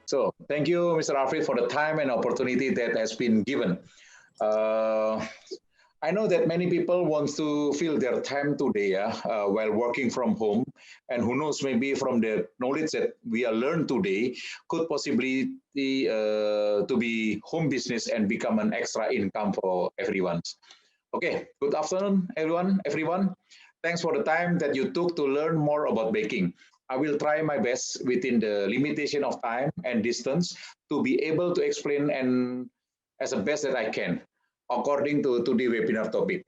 So thank you, Mr. Arfid, for the time and opportunity that has been given. Uh, I know that many people want to fill their time today while working from home, and who knows, maybe from the knowledge that we are learned today, could possibly to be home business and become an extra income for everyone. Okay, good afternoon, everyone. Everyone, thanks for the time that you took to learn more about baking. I will try my best within the limitation of time and distance to be able to explain and as the best that I can according to the webinar topic.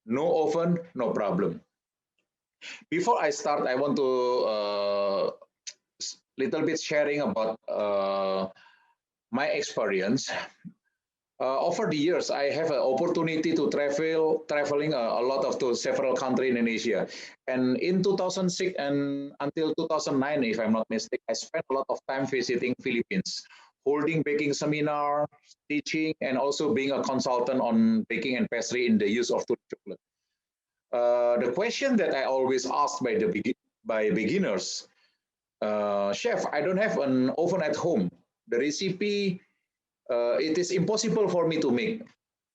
No oven, no problem. Before I start, I want to little bit sharing about my experience. Over the years, I have an opportunity to traveling a lot of to several countries in Asia. And in 2006 and until 2009, if I'm not mistaken, I spent a lot of time visiting Philippines, holding baking seminar, teaching, and also being a consultant on baking and pastry in the use of Tulip Chocolate. The question that I always ask by beginners, chef, I don't have an oven at home. The recipe, it is impossible for me to make.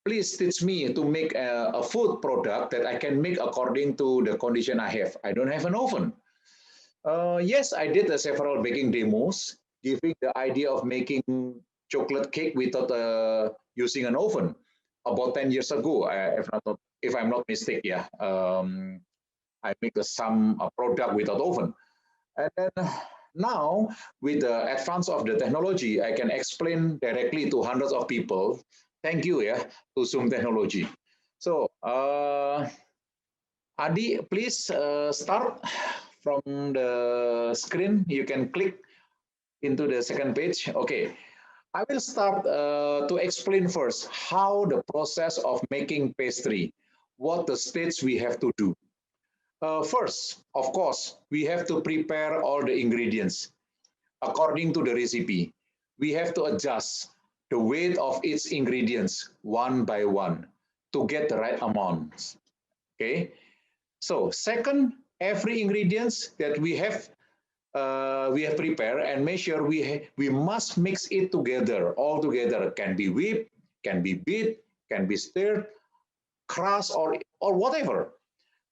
Please teach me to make a food product that I can make according to the condition I have. I don't have an oven. Yes, I did several baking demos, giving the idea of making chocolate cake without using an oven about 10 years ago, if I'm not mistaken. Yeah, I make some product without oven. And then now, with the advance of the technology, I can explain directly to hundreds of people. Thank you, yeah, to Zoom technology. So, Adi, please start from the screen. You can click into the second page. Okay, I will start to explain first how the process of making pastry, what the steps we have to do. First, of course, we have to prepare all the ingredients according to the recipe. We have to adjust the weight of each ingredients one by one to get the right amounts. Okay. So second, every ingredients that we have prepared and make sure we must mix it together, all together. Can be whipped, can be beat, can be stirred, crushed, or whatever.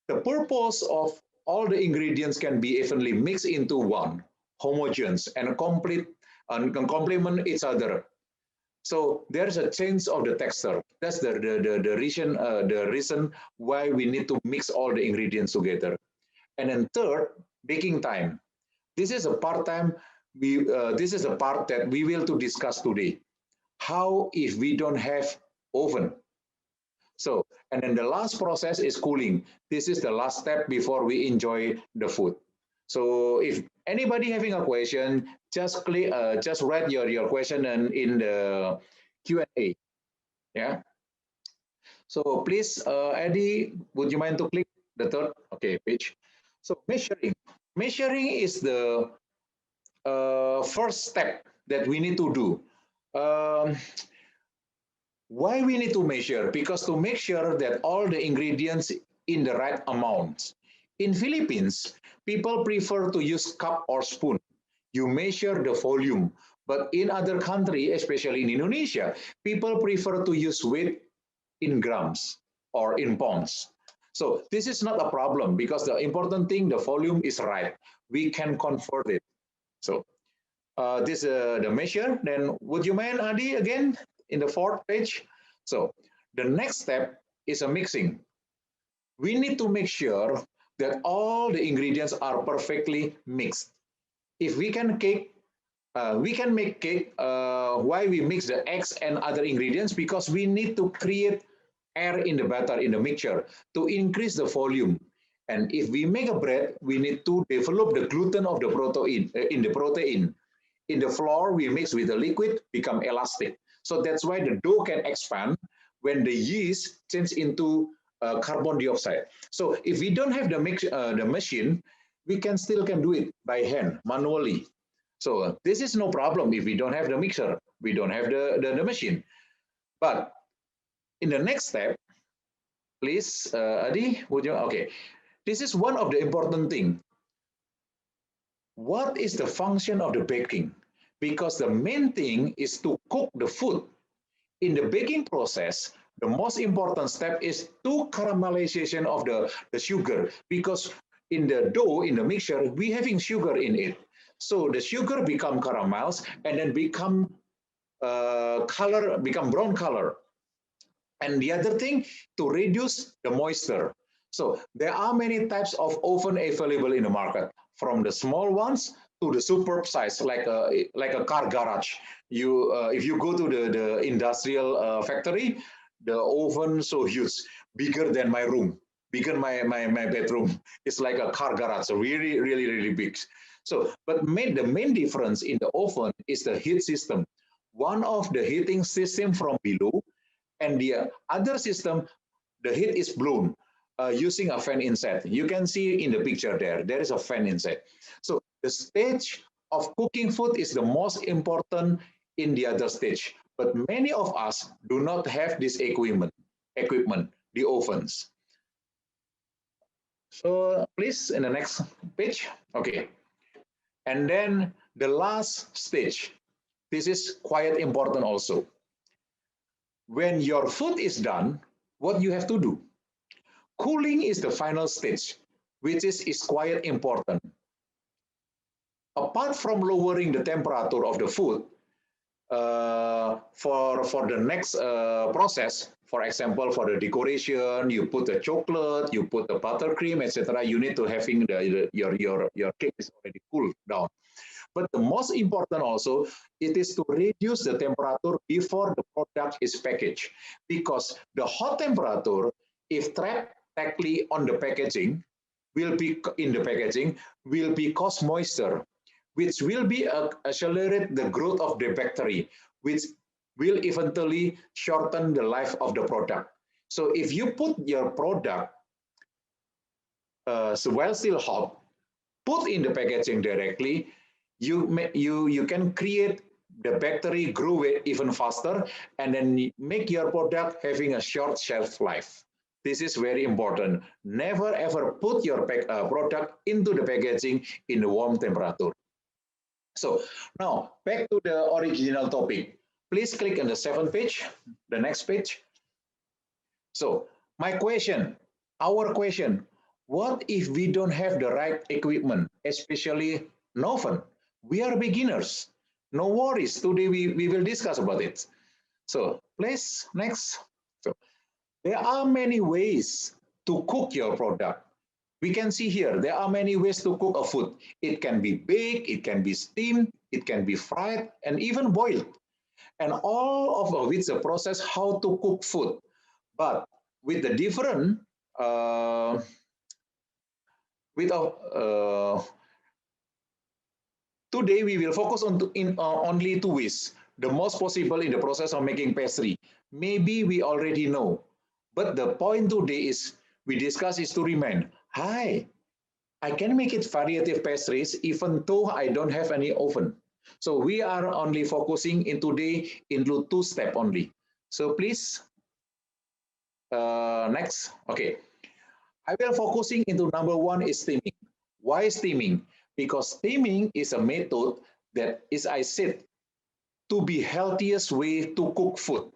The purpose of all the ingredients can be evenly mixed into one, homogeneous, and complete and can complement each other. So there's a change of the texture. That's the reason why we need to mix all the ingredients together. And then third, baking time. This is a part time. This is a part that we will to discuss today. How if we don't have oven? So, and then the last process is cooling. This is the last step before we enjoy the food. So if anybody having a question, just write your question and in the Q&A. Yeah. So please, Eddie, would you mind to click the third? Okay, page. So measuring. Measuring is the first step that we need to do. Um, Why we need to measure? Because to make sure that all the ingredients in the right amounts. In Philippines, people prefer to use cup or spoon. You measure the volume. But in other countries, especially in Indonesia, people prefer to use weight in grams or in pounds. So this is not a problem because the important thing, the volume is right. We can convert it. So this the measure. Then would you mind, Adi, again in the fourth page? So the next step is a mixing. We need to make sure that all the ingredients are perfectly mixed. If we can make cake. Why we mix the eggs and other ingredients? Because we need to create air in the batter in the mixture to increase the volume. And if we make a bread, we need to develop the gluten of the protein in the protein. In the flour, we mix with the liquid, become elastic. So that's why the dough can expand when the yeast change into carbon dioxide. So if we don't have the machine, we can do it by hand manually. So this is no problem if we don't have the mixer, we don't have the machine. But in the next step, please, Adi, would you? Okay, this is one of the important thing. What is the function of the baking? because the main thing is to cook the food. In the baking process, the most important step is to caramelization of the sugar, because in the dough, in the mixture, we having sugar in it. So the sugar become caramels and then become become brown color. And the other thing, to reduce the moisture. So there are many types of oven available in the market, from the small ones to the superb size, like a car garage. If you go to the industrial factory, the oven so huge, bigger than my room, bigger my bedroom. It's like a car garage, so really big. So, but the main difference in the oven is the heat system. One of the heating system from below, and the other system, the heat is blown using a fan inside. You can see in the picture there is a fan inside. So the stage of cooking food is the most important in the other stage. But many of us do not have this equipment, the ovens. So please, in the next page. Okay. And then the last stage. This is quite important also. When your food is done, what you have to do? Cooling is the final stage, which is quite important. Apart from lowering the temperature of the food, for the next process, for example, for the decoration, you put the chocolate, you put the buttercream, etc. You need to having your cake is already cooled down. But the most important also, it is to reduce the temperature before the product is packaged, because the hot temperature, if trapped tightly on the packaging, will be cause moisture, which will be accelerate the growth of the bacteria, which will eventually shorten the life of the product. So if you put your product so while still hot, put in the packaging directly, you can create the bacteria grow it even faster, and then make your product having a short shelf life. This is very important. Never ever put your product into the packaging in the warm temperature. So now back to the original topic. Please click on the 7th page, the next page. So our question, what if we don't have the right equipment, especially an oven? We are beginners. No worries, today we will discuss about it. So please, next. So there are many ways to cook your product. We can see here, there are many ways to cook a food. It can be baked, it can be steamed, it can be fried, and even boiled. And all of which a process how to cook food. But with the different, today we will focus on only two ways, the most possible in the process of making pastry. Maybe we already know, but the point today is we discuss is to remind, hi, I can make it variety of pastries even though I don't have any oven. So we are only focusing in today into two steps only. So please, next. Okay. I will focusing into number one is steaming. Why steaming? Because steaming is a method that is, I said, to be healthiest way to cook food,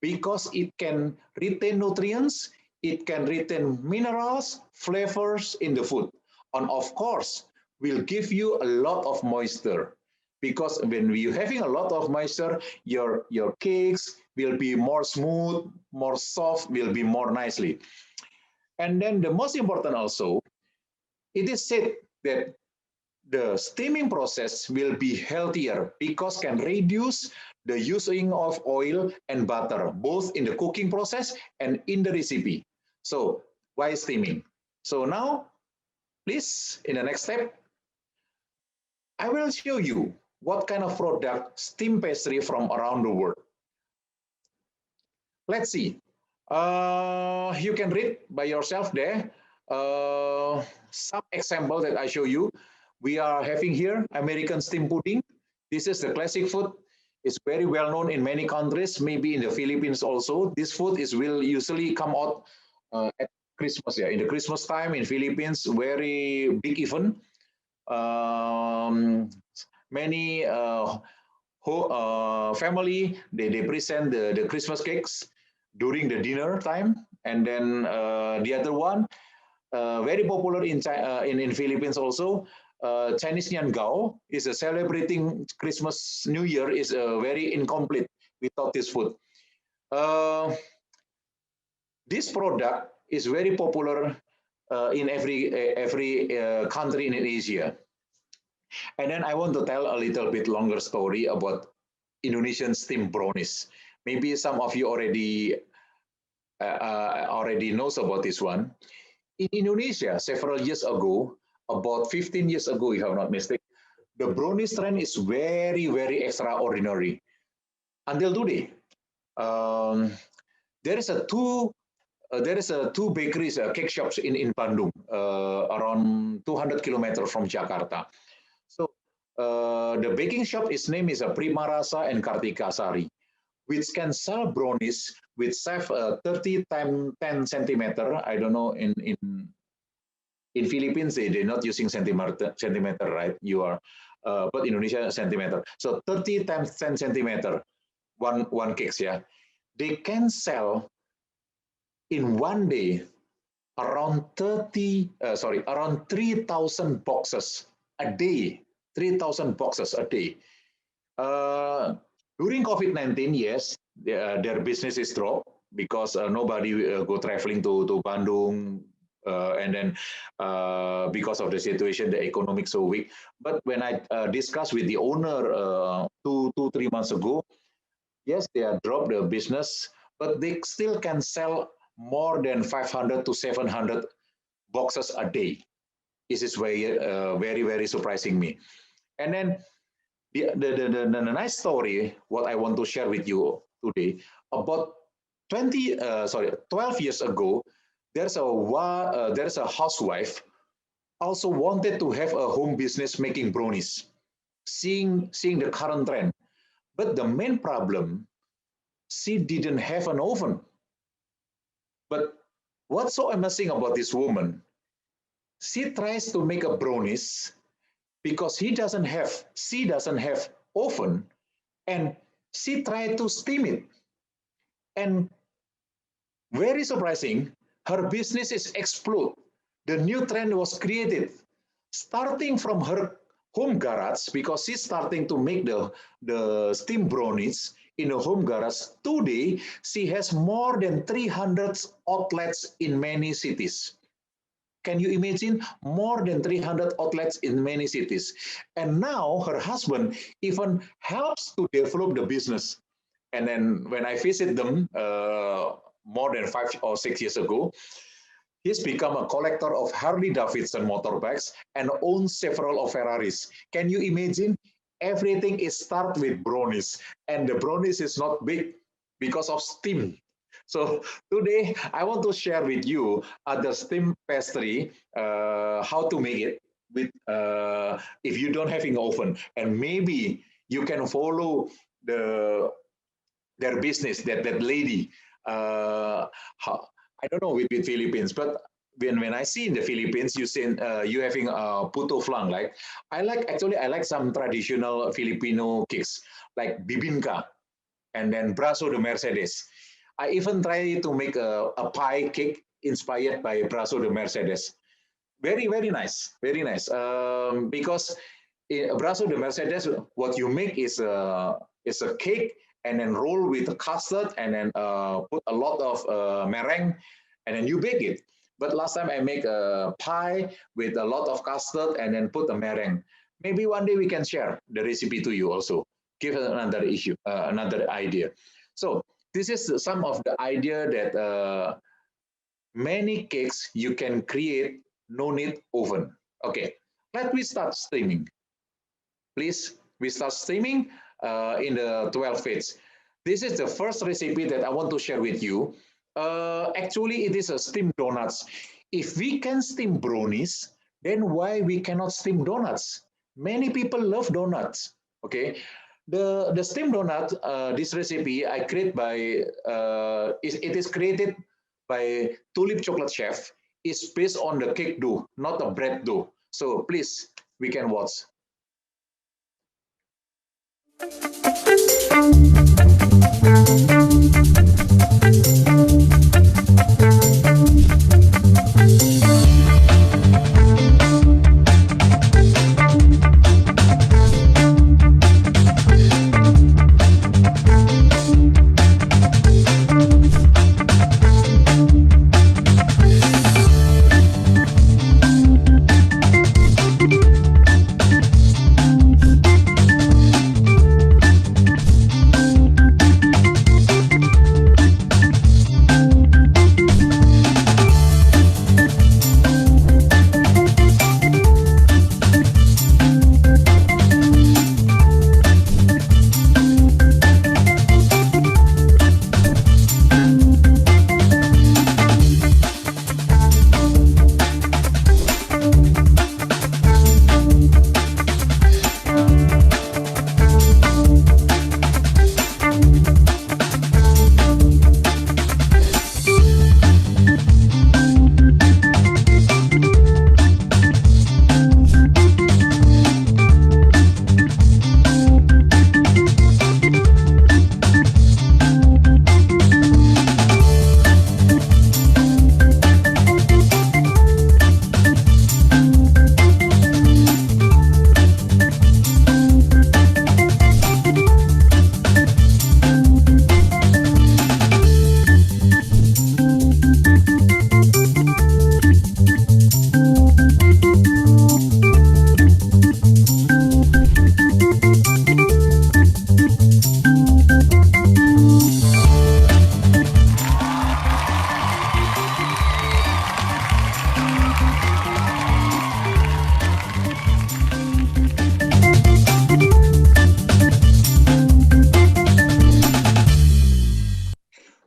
because it can retain nutrients, it can retain minerals, flavors in the food, and of course, will give you a lot of moisture. Because when you're having a lot of moisture, your cakes will be more smooth, more soft, will be more nicely. And then the most important also, it is said that the steaming process will be healthier because can reduce the using of oil and butter, both in the cooking process and in the recipe. So why steaming? So now, please, in the next step, I will show you what kind of product steam pastry from around the world. Let's see. You can read by yourself there. Some example that I show you. We are having here American steam pudding. This is the classic food. It's very well known in many countries, maybe in the Philippines also. This food will usually come out at Christmas. Yeah, in the Christmas time in Philippines, very big event. Um, many family, they present the Christmas cakes during the dinner time. And then the other one, very popular in in Philippines also, Chinese Nian Gao is a celebrating Christmas New Year is very incomplete without this food. Uh, this product is very popular in every country in Asia. And then I want to tell a little bit longer story about Indonesian steamed brownies. Maybe some of you already knows about this one. In Indonesia, several years ago, about 15 years ago, if I'm not mistaken, the brownies trend is very, very extraordinary. Until today, um, there is a two bakeries, cake shops in Bandung, around 200 kilometers from Jakarta. So the baking shop, its name is Prima Rasa and Kartika Sari, which can sell brownies with size 30 times 10 centimeter. I don't know in Philippines they're not using centimeter, right? You are, but Indonesia centimeter. So 30 times 10 centimeter, one cakes, yeah. They can sell in one day around around 3,000 boxes a day. 3,000 boxes a day. Uh, During COVID-19, yes, their business is dropped because nobody go traveling to Bandung, and then because of the situation, the economic so weak. But when I discussed with the owner 3 months ago, yes, they have dropped the business, but they still can sell more than 500 to 700 boxes a day. This is very surprising me. And then the nice story, what I want to share with you today, about 12 years ago, there's a housewife also wanted to have a home business making brownies, seeing the current trend. But the main problem, she didn't have an oven. But what's so amazing about this woman? She tries to make a brownies because she doesn't have oven, and she tried to steam it. And very surprising, her business is explode. The new trend was created starting from her home garage because she's starting to make the steam brownies in a home garage. Today, she has more than 300 outlets in many cities. Can you imagine? More than 300 outlets in many cities. And now her husband even helps to develop the business. And then when I visit them more than 5 or 6 years ago, he's become a collector of Harley Davidson motorbikes and owns several of Ferraris. Can you imagine? Everything is start with brownies, and the brownies is not big because of steam. So today I want to share with you other steam pastry, how to make it with if you don't have an oven, and maybe you can follow their business, that lady. How, I don't know with Philippines, but when I see in the Philippines, you having puto flan. Like I like some traditional Filipino cakes like bibingka and then brazo de Mercedes. I even try to make a pie cake inspired by brazo de Mercedes. Very nice, very nice. Because in brazo de Mercedes, what you make is a cake and then roll with custard and then put a lot of meringue and then you bake it. But last time I make a pie with a lot of custard and then put a meringue. Maybe one day we can share the recipe to you also. Give another issue, another idea. So this is some of the idea that many cakes you can create, no need oven. Okay, let me start steaming. Please, we start steaming in the 12 feet. This is the first recipe that I want to share with you. Actually, it is a steamed donuts. If we can steam brownies, then why we cannot steam donuts? Many people love donuts. Okay, the steamed donut, this recipe I create by it is created by Tulip Chocolate Chef. Is based on the cake dough, not the bread dough. So please, we can watch.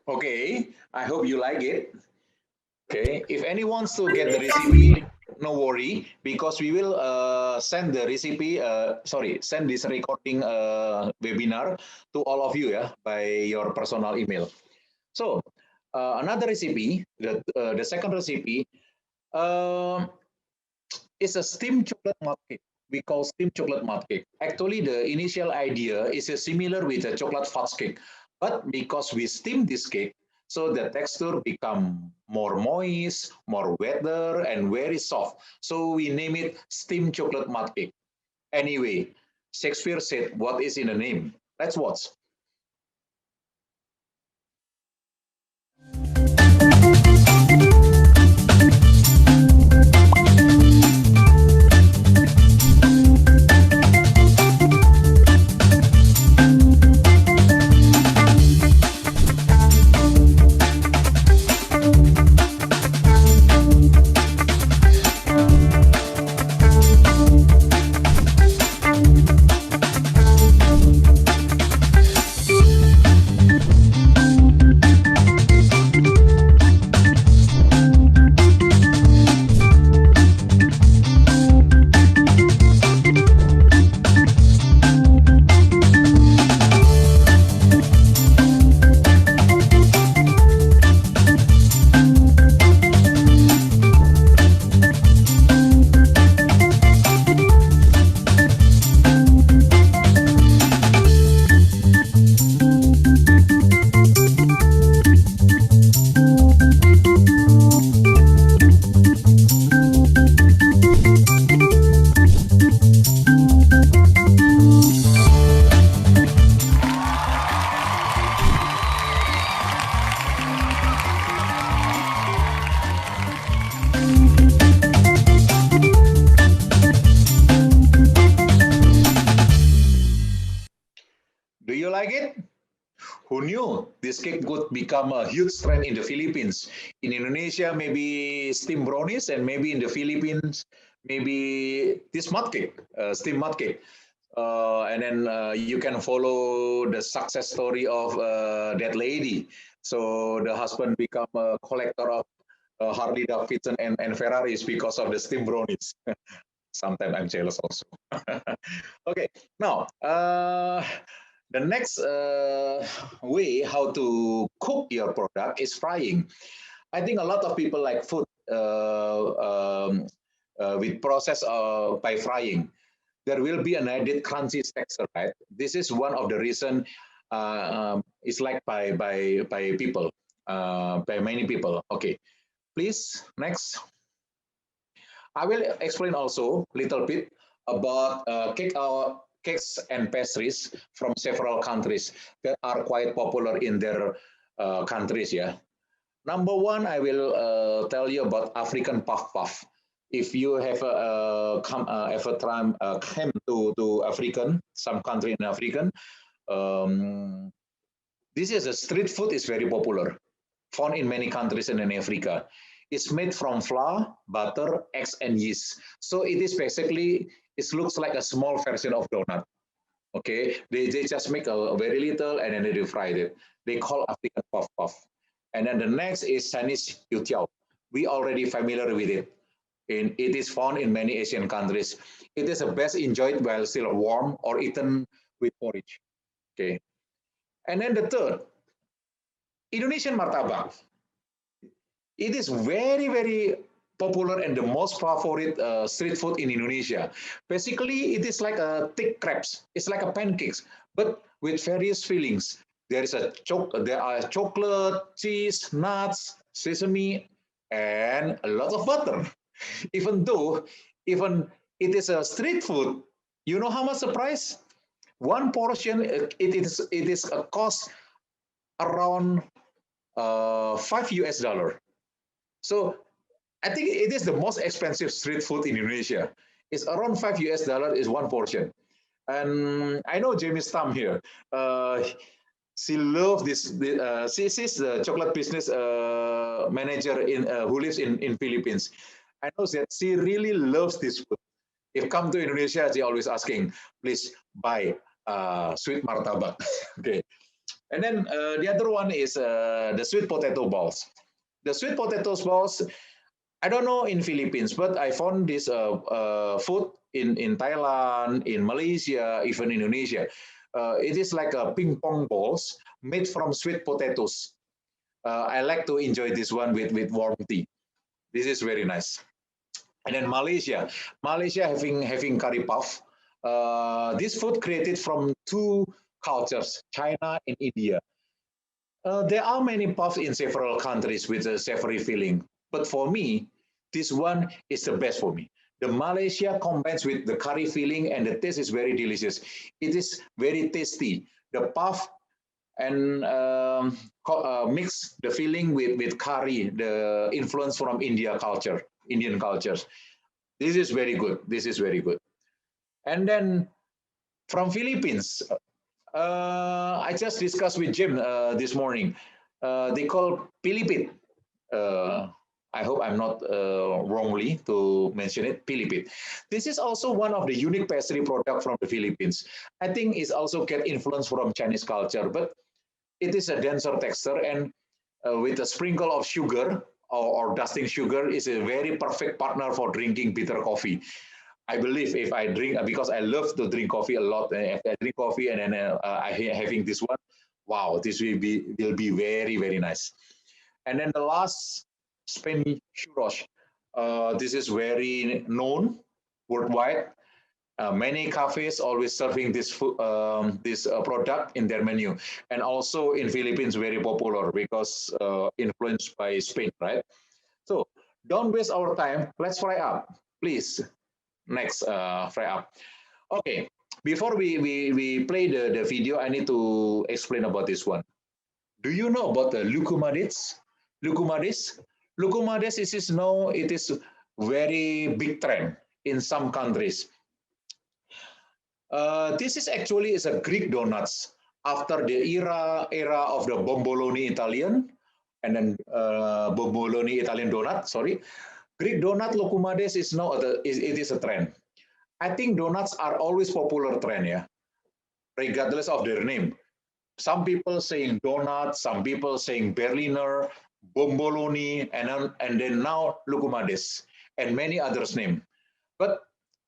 Okay, I hope you like it. Okay, if anyone wants to get the recipe, no worry, because we will send the recipe, send this recording webinar to all of you, yeah, by your personal email. So another recipe, the second recipe, um, is a steamed chocolate mud cake. We call steamed chocolate mud cake. Actually, the initial idea is similar with a chocolate fudge cake, but because we steam this cake, so the texture become more moist, more wetter, and very soft. So we name it steamed chocolate mud cake. Anyway, Shakespeare said, "What is in a name?" Let's watch. Do you like it? Who knew this cake would become a huge trend in the Philippines? In Indonesia, maybe steamed brownies, and maybe in the Philippines, maybe this mud cake, steamed mud cake. And then you can follow the success story of that lady. So the husband become a collector of Harley Davidson and Ferraris because of the steamed brownies. Sometimes I'm jealous also. Okay, now the next way how to cook your product is frying. I think a lot of people like food with process by frying. there will be an added crunchy texture, right? This is one of the reason it's liked by people, by many people. Okay, please next. I will explain also a little bit about cakes and pastries from several countries that are quite popular in their countries. Yeah. Number one, I will tell you about African puff puff. If you have ever time came to African, some country in African, um, this is a street food is very popular, found in many countries in Africa. It's made from flour, butter, eggs, and yeast. So it is basically, it looks like a small version of donut. Okay, they just make a very little and then they fry it. They call African puff puff. And then the next is Chinese youtiao. We already familiar with it. And it is found in many Asian countries. It is best enjoyed while still warm or eaten with porridge. Okay. And then the third, Indonesian martabak. It is very, very popular and the most favorite street food in Indonesia. Basically, it is like a thick crepes. It's like a pancakes, but with various fillings. There are chocolate, cheese, nuts, sesame, and a lot of butter. Even it is a street food, you know how much the price? One portion, it is a cost around $5. So I think it is the most expensive street food in Indonesia. It's around $5 is one portion. And I know Jamie Stam here. She loves this. She's the chocolate business manager who lives in Philippines. I know that she really loves this food. If come to Indonesia, she always asking, please buy sweet martabak. Okay. And then the other one is the sweet potato balls. The sweet potato balls, I don't know in Philippines, but I found this food in Thailand, in Malaysia, even Indonesia. It is like a ping pong balls made from sweet potatoes. I like to enjoy this one with warm tea. This is very nice. And then Malaysia having curry puff. This food created from two cultures, China and India. There are many puffs in several countries with a savory feeling, but for me, this one is the best for me. The Malaysia combines with the curry feeling and the taste is very delicious. It is very tasty. The puff and mix the feeling with curry, the influence from Indian cultures. This is very good. This is very good. And then from Philippines, I just discussed with Jim this morning. They call pilipit. I hope I'm not wrongly to mention it, pilipit. This is also one of the unique pastry product from the Philippines. I think it's also get influence from Chinese culture, but it is a denser texture and with a sprinkle of sugar or dusting sugar is a very perfect partner for drinking bitter coffee. I believe if I drink, because I love to drink coffee a lot, if I drink coffee and then I having this one, wow, this will be very, very nice. And then the last, Spain churros. This is very known worldwide. Many cafes always serving this product in their menu, and also in Philippines very popular because influenced by Spain, right? So don't waste our time. Let's fry up, please. Next, fry up. Okay, before we play the video, I need to explain about this one. Do you know about the Lououmades? Lououmades? Lououmades is now it is very big trend in some countries. This is actually is a Greek donuts after the era of the bomboloni Italian and then bomboloni Italian donut. Sorry, Greek donut Lououmades is now it is a trend. I think donuts are always popular trend, yeah, regardless of their name. Some people saying donut, some people saying Berliner, bomboloni, and then now Lououmades and many others name. But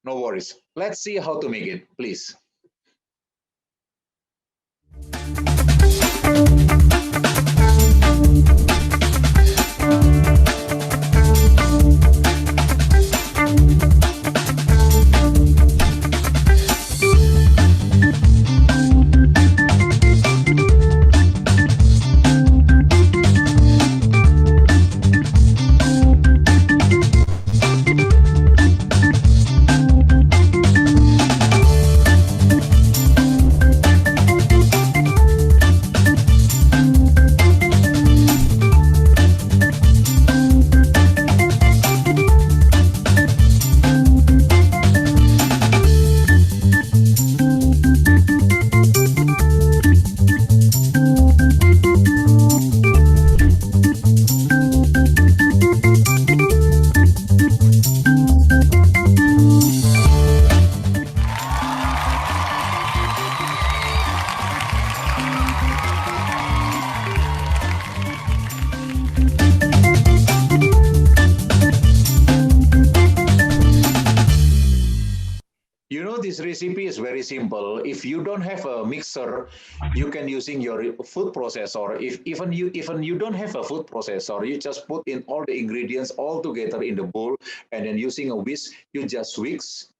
no worries. Let's see how to make it, please. this recipe is very simple. If you don't have a mixer, you can using your food processor. If even you don't have a food processor, you just put in all the ingredients all together in the bowl, and then using a whisk, you just whisk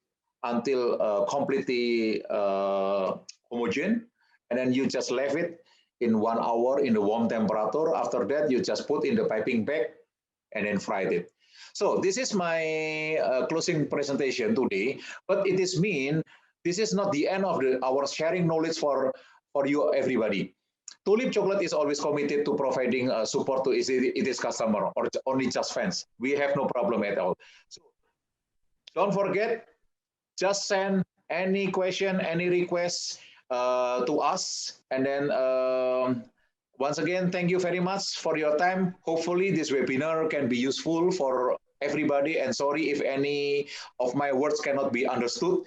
until completely homogeneous, and then you just leave it in 1 hour in the warm temperature. After that, you just put in the piping bag and then fried it. So this is my closing presentation today, but it is mean this is not the end of our sharing knowledge for you everybody. Tulip Chocolate is always committed to providing support to its customer or only just fans. We have no problem at all. So don't forget, just send any question, any requests to us, and then once again, thank you very much for your time. Hopefully this webinar can be useful for everybody, and sorry if any of my words cannot be understood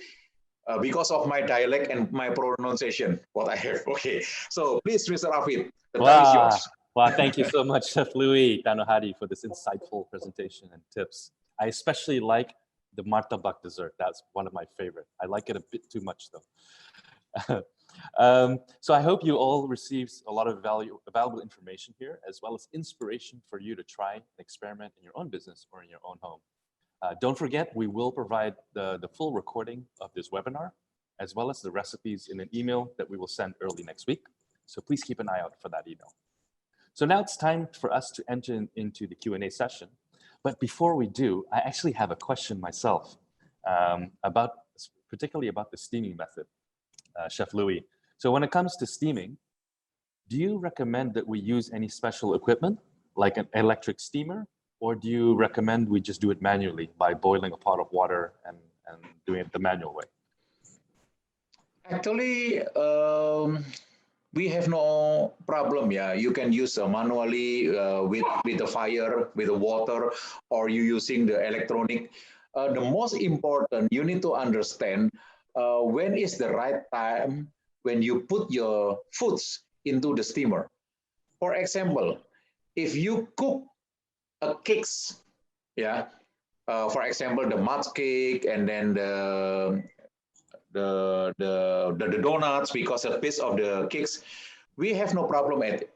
because of my dialect and my pronunciation, what I have. Okay, so please, Mr. Afid, the time is yours. Wow, thank you so much, Chef Louis Tanuhadi, for this insightful presentation and tips. I especially like the martabak dessert. That's one of my favorite. I like it a bit too much though. So I hope you all received a lot of valuable information here, as well as inspiration for you to try and experiment in your own business or in your own home. Don't forget, we will provide the full recording of this webinar, as well as the recipes in an email that we will send early next week. So please keep an eye out for that email. So now it's time for us to enter into the Q&A session. But before we do, I actually have a question myself particularly about the steaming method, Chef Louis. So when it comes to steaming, do you recommend that we use any special equipment like an electric steamer, or do you recommend we just do it manually by boiling a pot of water and doing it the manual way? Actually, we have no problem. Yeah, you can use manually with the fire, with the water, or you using the electronic. The most important, you need to understand when is the right time when you put your foods into the steamer. For example, if you cook a cakes, yeah, for example, the mud cake and then the donuts, because a piece of the cakes, we have no problem at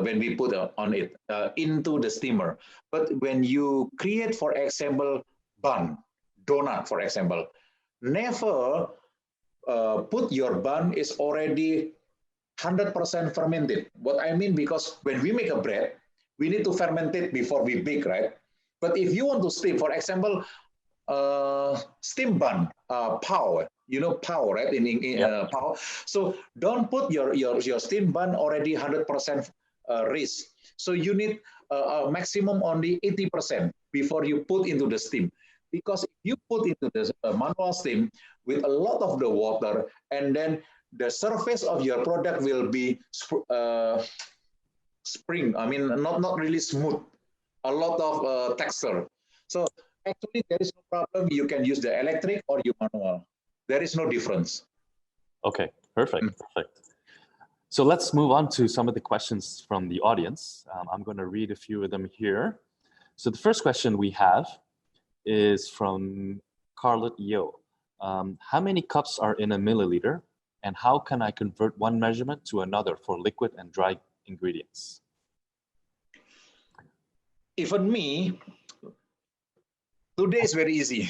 when we put on it into the steamer. But when you create, for example, bun, donut, for example, never put your bun is already 100% fermented. What I mean, because when we make a bread, we need to ferment it before we bake, right? But if you want to steam, for example, steam bun, pow, you know pow, right? In pow. So don't put your steam bun already 100% raised. So you need a maximum only 80% before you put into the steam. Because if you put into the manual steam with a lot of the water, and then the surface of your product will be spring. I mean, not really smooth. A lot of texture. So actually, there is no problem. You can use the electric or your manual. There is no difference. Okay, perfect, perfect. So let's move on to some of the questions from the audience. I'm going to read a few of them here. So the first question we have is from Carlot Yo. How many cups are in a milliliter, and how can I convert one measurement to another for liquid and dry ingredients? Even me, today is very easy.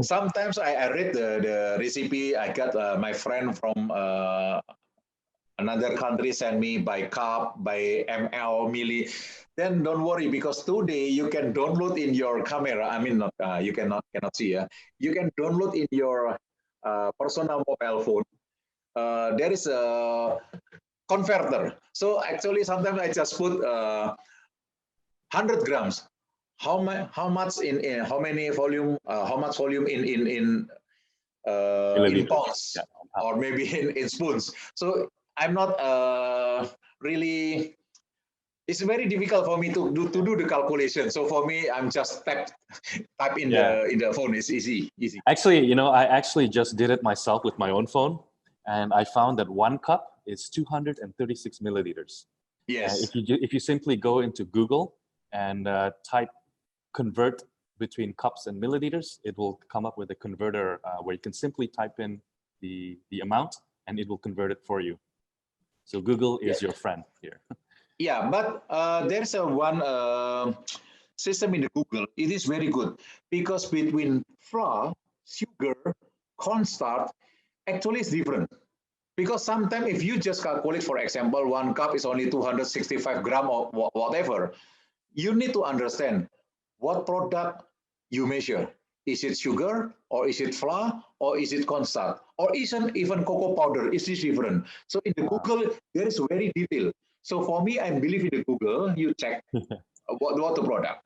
Sometimes I read the recipe. I got my friend from another country send me by cup, by ml, milli. Then don't worry, because today you can download in your camera. I mean, not you cannot see. You can download in your personal mobile phone. There is a converter. So actually, sometimes I just put 100 grams. How much in how many volume? How much volume in pounds, or maybe in spoons? So I'm not really. It's very difficult for me to do the calculation. So for me, I'm just type in the phone. It's easy. Actually, you know, I actually just did it myself with my own phone, and I found that 1 cup is 236 milliliters. Yes. If you simply go into Google and type convert between cups and milliliters, it will come up with a converter where you can simply type in the amount, and it will convert it for you. So Google is your friend here. Yeah, but there's a one system in the Google. It is very good because between flour, sugar, cornstarch, actually it's different. Because sometimes if you just calculate, for example, 1 cup is only 265 grams or whatever, you need to understand what product you measure. Is it sugar, or is it flour, or is it cornstarch, or even cocoa powder? Is this different? So in the Google, there is very detailed. So for me, I believe in the Google. You check what the product.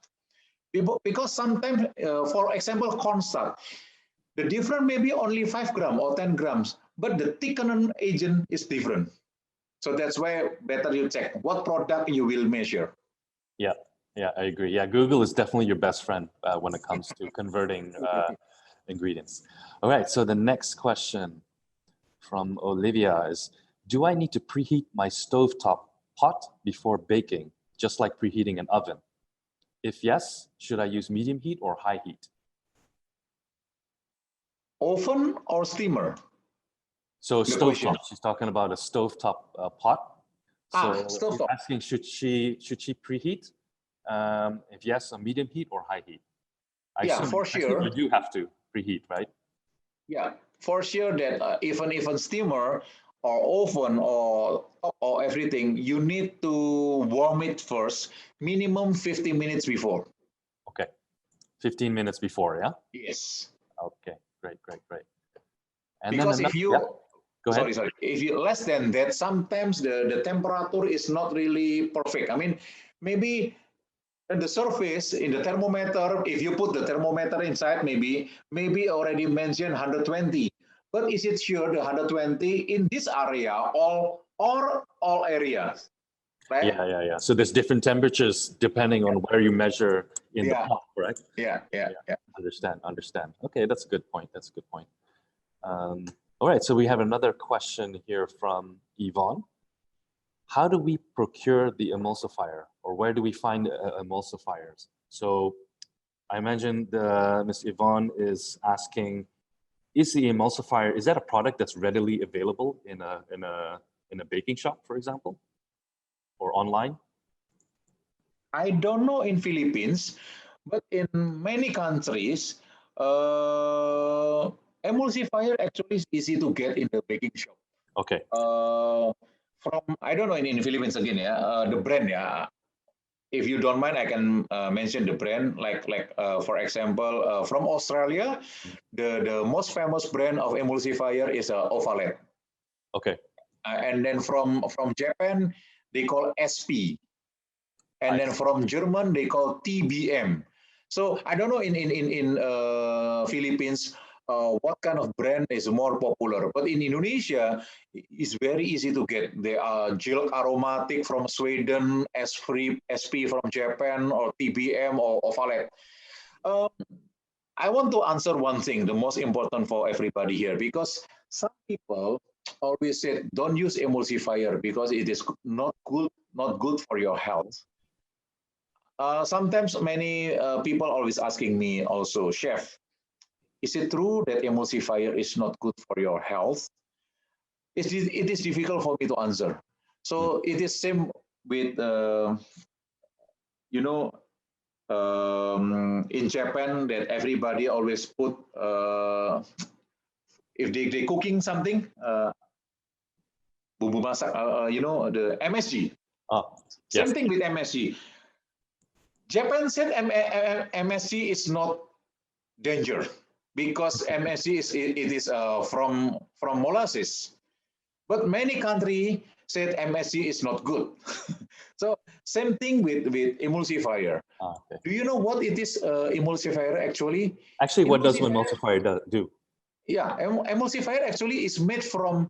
Because sometimes, for example, cornstarch, the difference may be only 5 grams or 10 grams, but the thickening agent is different. So that's why better you check what product you will measure. Yeah, yeah, I agree. Yeah, Google is definitely your best friend when it comes to converting ingredients. All right, so the next question from Olivia is, do I need to preheat my stovetop pot before baking, just like preheating an oven? If yes, should I use medium heat or high heat? Oven or steamer? So stovetop, she's talking about a stovetop pot. So stovetop. Asking, should she preheat? If yes, a medium heat or high heat? For sure. You do have to preheat, right? Yeah, for sure that even steamer or oven or everything, you need to warm it first, minimum 15 minutes before. Okay, 15 minutes before, yeah? Yes. Okay, great. And because then if you, go ahead. Sorry, if you less than that, sometimes the temperature is not really perfect. I mean, maybe the surface in the thermometer, if you put the thermometer inside, maybe already mentioned 120. But is it sure the 120 in this area all areas? Right? Yeah. So there's different temperatures depending on where you measure in the pot, correct? Yeah. Understand. Okay, that's a good point. All right, so we have another question here from Yvonne. How do we procure the emulsifier, or where do we find emulsifiers? So I imagine Ms. Yvonne is asking, is the emulsifier, is that a product that's readily available in a baking shop, for example, or online? I don't know in Philippines, but in many countries, emulsifier actually is easy to get in the baking shop. Okay. From, I don't know in Philippines again, the brand, if you don't mind, I can mention the brand. Like for example, from Australia, the most famous brand of emulsifier is Ovalet. Okay. And then from Japan, they call SP. And then from German, they call TBM. So I don't know in Philippines what kind of brand is more popular. But in Indonesia, it's very easy to get. There are Gel Aromatic from Sweden, SP from Japan, or TBM or Ovalet. I want to answer one thing, the most important for everybody here, because some people always say don't use emulsifier because it is not good for your health. Sometimes many people always asking me also, Chef, is it true that emulsifier is not good for your health? It is difficult for me to answer. So it is same with, in Japan, that everybody always put, if they cooking something, bumbu masak, the MSG. Same thing with MSG. Japan said MSG is not danger because MSG is from molasses, but many countries said MSG is not good. So same thing with emulsifier. Okay. Do you know what it is, emulsifier actually? Actually, what does emulsifier do? Yeah, emulsifier actually is made from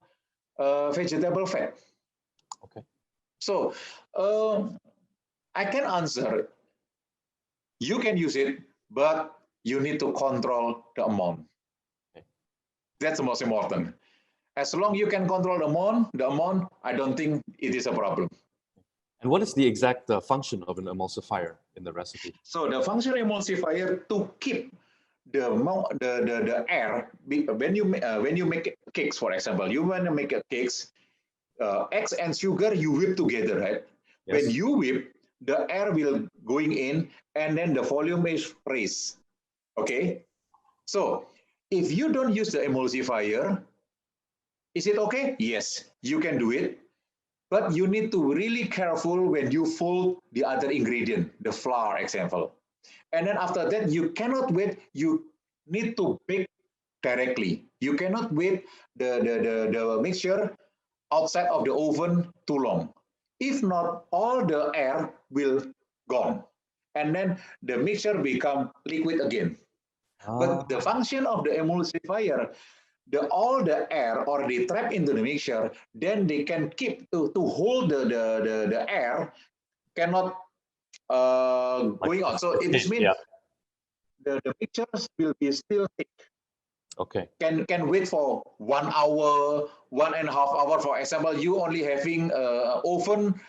vegetable fat. Okay. So I can answer. You can use it, but you need to control the amount. Okay. That's the most important. As long as you can control the amount, I don't think it is a problem. And what is the exact function of an emulsifier in the recipe? So the function of emulsifier to keep the air when you make cakes, for example, you want to make a cakes, eggs and sugar you whip together, right? Yes. When you whip, the air will going in, and then the volume is raised. Okay, so if you don't use the emulsifier, is it okay? Yes, you can do it, but you need to really careful when you fold the other ingredient, the flour example. And then after that, you cannot wait. You need to bake directly. You cannot wait the mixture outside of the oven too long. If not, all the air will gone. And then the mixture become liquid again. But the function of the emulsifier, all the air or they trap into the mixture, then they can keep to hold the air cannot going on. So it is mean the mixtures will be still thick. Okay. Can wait for 1 hour, 1.5 hours. For example, you only having oven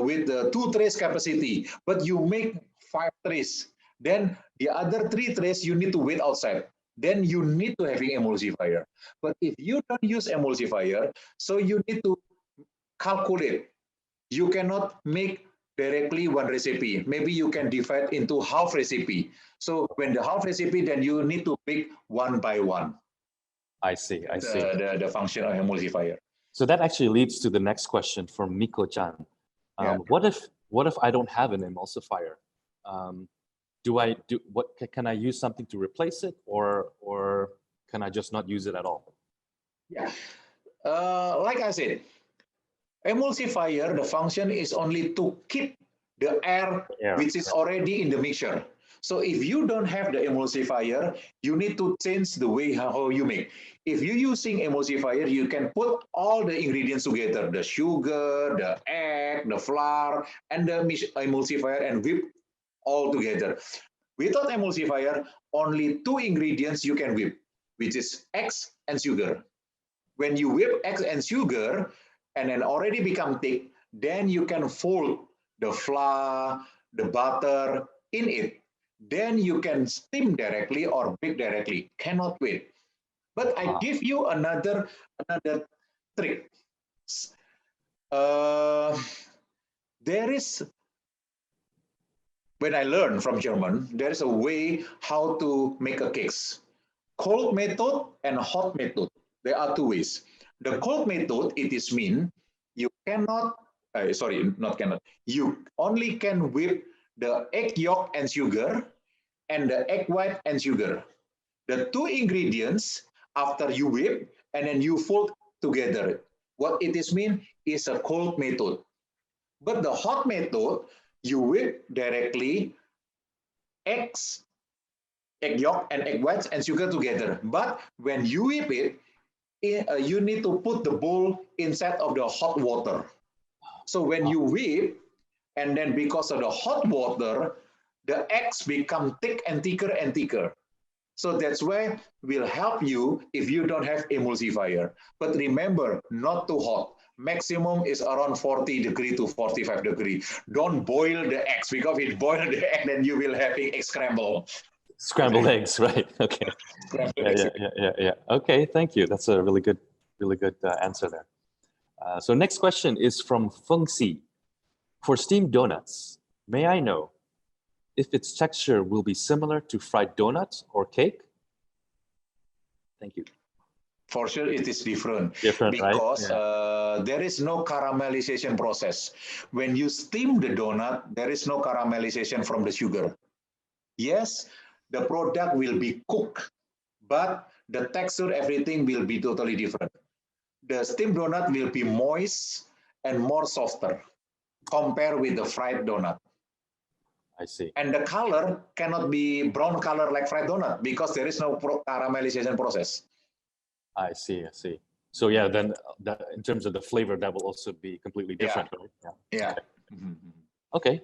with the 2 trays capacity, but you make 5 trays. Then the other 3 trays you need to wait outside. Then you need to having emulsifier. But if you don't use emulsifier, so you need to calculate. You cannot make directly one recipe. Maybe you can divide into half recipe. So when the half recipe, then you need to pick one by one. I see. I see. The function of emulsifier. So that actually leads to the next question from Miko-chan. What if I don't have an emulsifier? Can I use something to replace it, or can I just not use it at all? Yeah, like I said, emulsifier, the function is only to keep the air which is already in the mixture. So if you don't have the emulsifier, you need to change the way how you make. If you're using emulsifier, you can put all the ingredients together, the sugar, the egg, the flour, and the emulsifier, and whip all together. Without emulsifier, only 2 ingredients you can whip, which is eggs and sugar. When you whip eggs and sugar, and then already become thick, then you can fold the flour, the butter in it. Then you can steam directly or bake directly. Cannot wait. But I give you another trick. There is, when I learned from German, there is a way how to make a cakes. Cold method and hot method. There are 2 ways. The cold method, it is mean you cannot, not cannot, you only can whip the egg yolk and sugar and the egg white and sugar. The 2 ingredients after you whip and then you fold together. What it is mean is a cold method. But the hot method, you whip directly eggs, egg yolk and egg whites and sugar together. But when you whip it, you need to put the bowl inside of the hot water. So when you whip, and then because of the hot water, the eggs become thick and thicker and thicker. So that's why will help you if you don't have emulsifier. But remember, not too hot. Maximum is around 40 degree to 45 degree. Don't boil the eggs, because if you boil the egg, then you will have egg scramble. Scrambled eggs, right? Okay. Yeah. Okay, thank you. That's a really good answer there. So next question is from Feng Si. For steamed donuts, may I know if its texture will be similar to fried donuts or cake? Thank you. For sure, it is different right? because there is no caramelization process. When you steam the donut, there is no caramelization from the sugar. Yes, the product will be cooked, but the texture, everything will be totally different. The steamed donut will be moist and more softer compared with the fried donut. I see. And the color cannot be brown color like fried donut because there is no caramelization process. I see. So yeah, then in terms of the flavor, that will also be completely different, right? Yeah. Okay.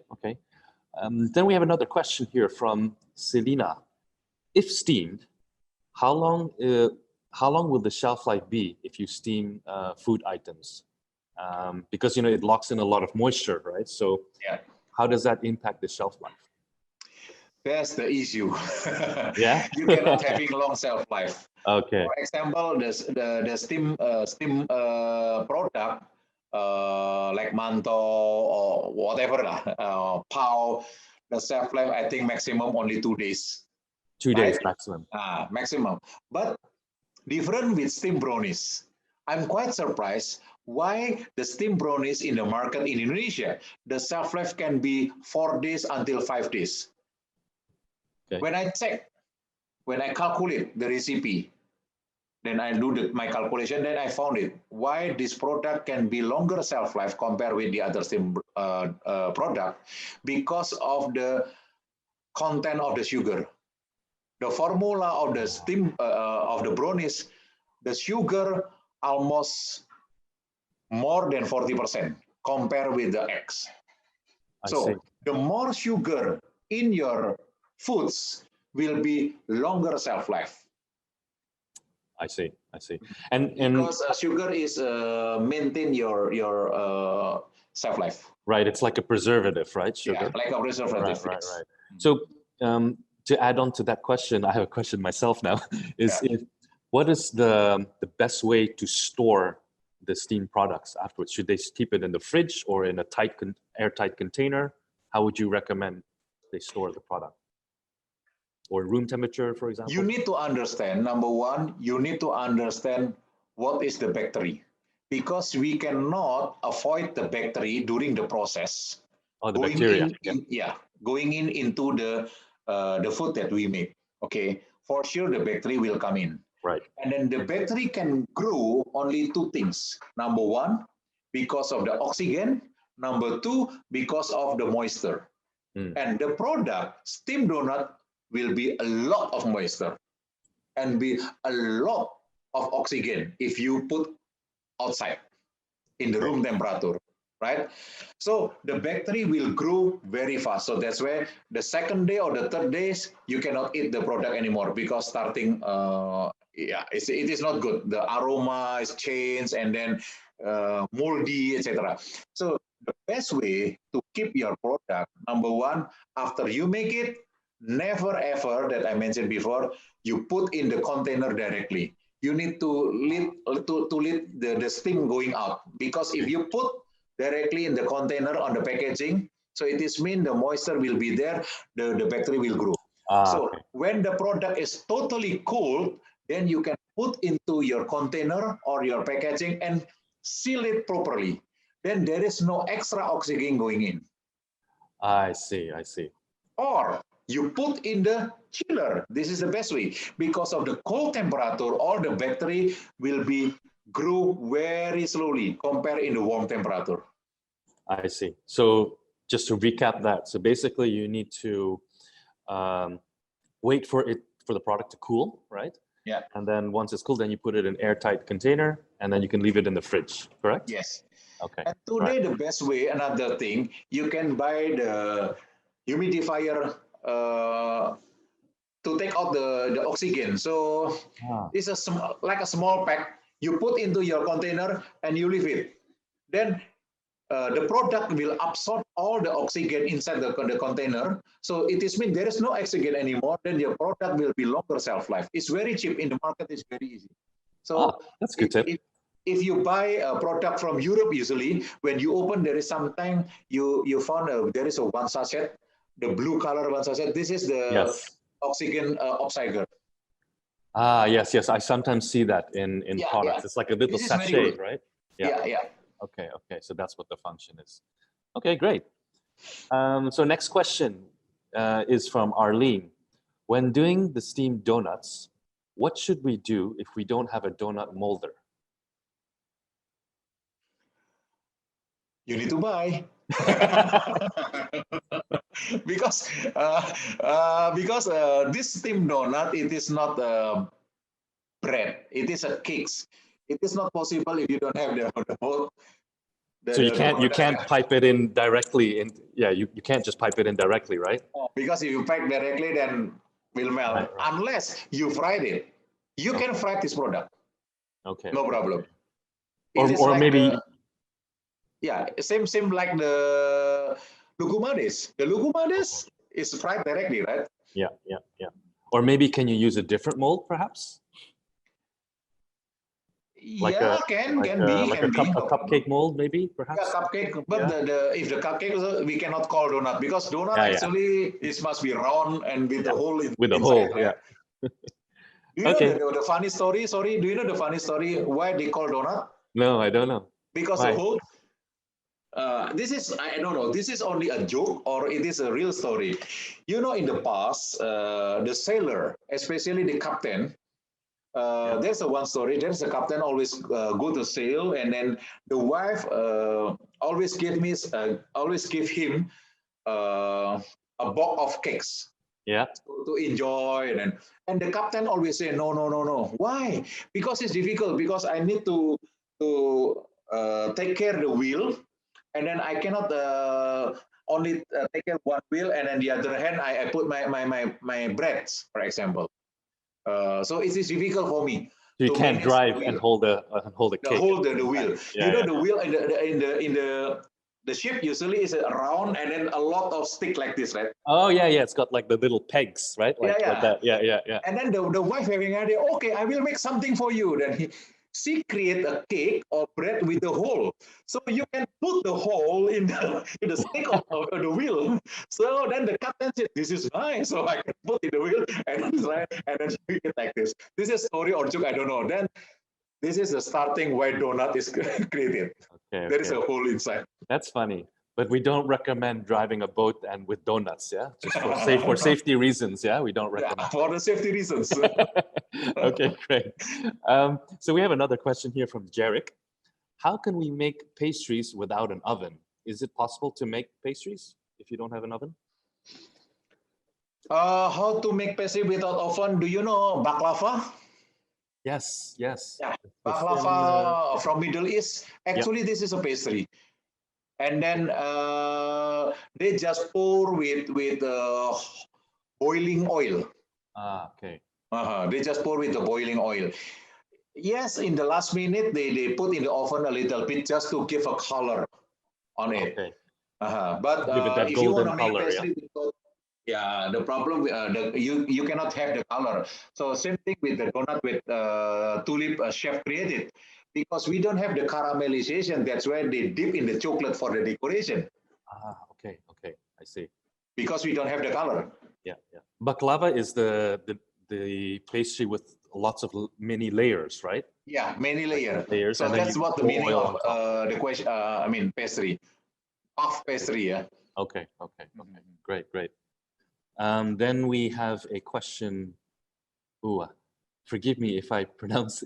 Then we have another question here from Selina. If steamed, how long will the shelf life be if you steam food items? Because it locks in a lot of moisture, right? So how does that impact the shelf life? That's the issue. Yeah. You cannot having long shelf life. Okay. For example, the steam product like manto or whatever lah, pao, the shelf life I think maximum only 2 days. 2 right? days maximum. Maximum. But different with steam brownies. I'm quite surprised why the steam brownies in the market in Indonesia, the shelf life can be 4 days until 5 days. Okay. When I check, when I calculate the recipe, then I do my calculation, then I found it. Why this product can be longer shelf life compared with the other steam product? Because of the content of the sugar. The formula of the steam of the brownies, the sugar almost more than 40% compared with the eggs. So the more sugar in your foods will be longer shelf life. I see. And because sugar is maintain your shelf life. Right, it's like a preservative, right? Sugar. Yeah, like a preservative. Right. So to add on to that question, I have a question myself now. What is the best way to store the steam products afterwards? Should they keep it in the fridge or in a airtight container? How would you recommend they store the product? Or room temperature, for example? You need to understand, number one, you need to understand what is the bacteria. Because we cannot avoid the bacteria during the process. Oh, the bacteria. Going into the food that we make. Okay, for sure the bacteria will come in. Right. And then the bacteria can grow only 2 things. Number one, because of the oxygen. Number two, because of the moisture. And the product, steam donut, will be a lot of moisture and be a lot of oxygen if you put outside in the room temperature, right? So the bacteria will grow very fast. So that's where the second day or the third days, you cannot eat the product anymore because starting, it is not good. The aroma is changed and then moldy, etc. So the best way to keep your product, number one, after you make it, never ever, that I mentioned before, you put in the container directly. You need to let the steam going out, because if you put directly in the container on the packaging, so it is mean the moisture will be there, the bacteria will grow. When the product is totally cold, then you can put into your container or your packaging and seal it properly. Then there is no extra oxygen going in. I see. Or you put in the chiller. This is the best way. Because of the cold temperature, all the bacteria will grow very slowly compared in the warm temperature. I see. So just to recap that, so basically you need to wait for the product to cool, right? Yeah. And then once it's cool, then you put it in an airtight container, and then you can leave it in the fridge, correct? Yes. Okay. And today the best way, another thing, you can buy the humidifier to take out the oxygen. So it's like a small pack. You put into your container and you leave it. Then the product will absorb all the oxygen inside the container. So it is mean there is no oxygen anymore. Then your product will be longer shelf life. It's very cheap in the market. It's very easy. So that's a good tip. If you buy a product from Europe, usually when you open, there is sometimes you found there is a one sachet, the blue color one sachet. This is the oxygen oxidizer. Yes. I sometimes see that in products. It's like a little sachet, right? Yeah. Okay. So that's what the function is. Okay, great. So next question is from Arlene. When doing the steamed donuts, what should we do if we don't have a donut molder? You need to buy. because this steamed donut, it is not bread. It is a cakes. It is not possible if you don't have the mold. So you can't pipe it in directly. You can't just pipe it in directly, right? Because if you pipe directly, then will melt. Right. Unless you fried it, you can fry this product. Okay. No problem. Or like maybe. Same like the Lououmades. The Lououmades is fried directly, right? Yeah. Or maybe can you use a different mold, perhaps? Like Yeah, can be, like can be. a cupcake mold, maybe, perhaps? Yeah, cupcake. But Yeah. the if the cupcake we cannot call donut because donut actually it must be round and with the hole with a inside, hole. right? Yeah. Do you Okay. know the funny story? Sorry, do you know the funny story why they call donut? No, I don't know. Because Why? the hole. This is I don't know. This is only a joke or it is a real story. You know, in the past, the sailor, especially the captain, there's a one story. There's a captain always go to sail, and then the wife always give him a box of cakes. Yeah. To enjoy, and the captain always say no, no, no, no. Why? Because it's difficult. Because I need to take care of the wheel, and then I cannot only take care of one wheel, and then the other hand I put my breads, for example. So it is difficult for me So you to can't manage drive and hold a cake. hold the wheel. Yeah, You know yeah. the wheel in the ship usually is round and then a lot of stick like this, right? Oh, yeah. It's got like the little pegs, right? Like that. Yeah. And then the wife having an idea, okay, I will make something for you. Then she create a cake or bread with the hole. So you can put the hole in the stick of the wheel. So then the captain said, this is nice. So I can put in the wheel and then make it like this. This is story or joke, I don't know. Then this is the starting why donut is created. Okay. There is a hole inside. That's funny. But we don't recommend driving a boat and with donuts, yeah? Just for safety reasons, yeah? We don't recommend. Yeah, for the safety reasons. Okay, great. So we have another question here from Jarek. How can we make pastries without an oven? Is it possible to make pastries if you don't have an oven? How to make pastry without oven? Do you know baklava? Yes. Yeah, The baklava from Middle East. Actually, this is a pastry, and then they just pour with boiling oil. Okay. They just pour with the boiling oil. Yes, in the last minute they put in the oven a little bit just to give a color on it. Okay. But Give it that if you want to golden make color, pastry, the problem you cannot have the color. So same thing with the donut with Tulip Chef created, because we don't have the caramelization. That's why they dip in the chocolate for the decoration. Okay. I see. Because we don't have the color. Yeah. Baklava is the pastry with lots of many layers, right? Yeah, many layers. So and that's what the meaning of the the question. Pastry, puff pastry. Yeah. Okay. Great. Then we have a question. Forgive me if I pronounce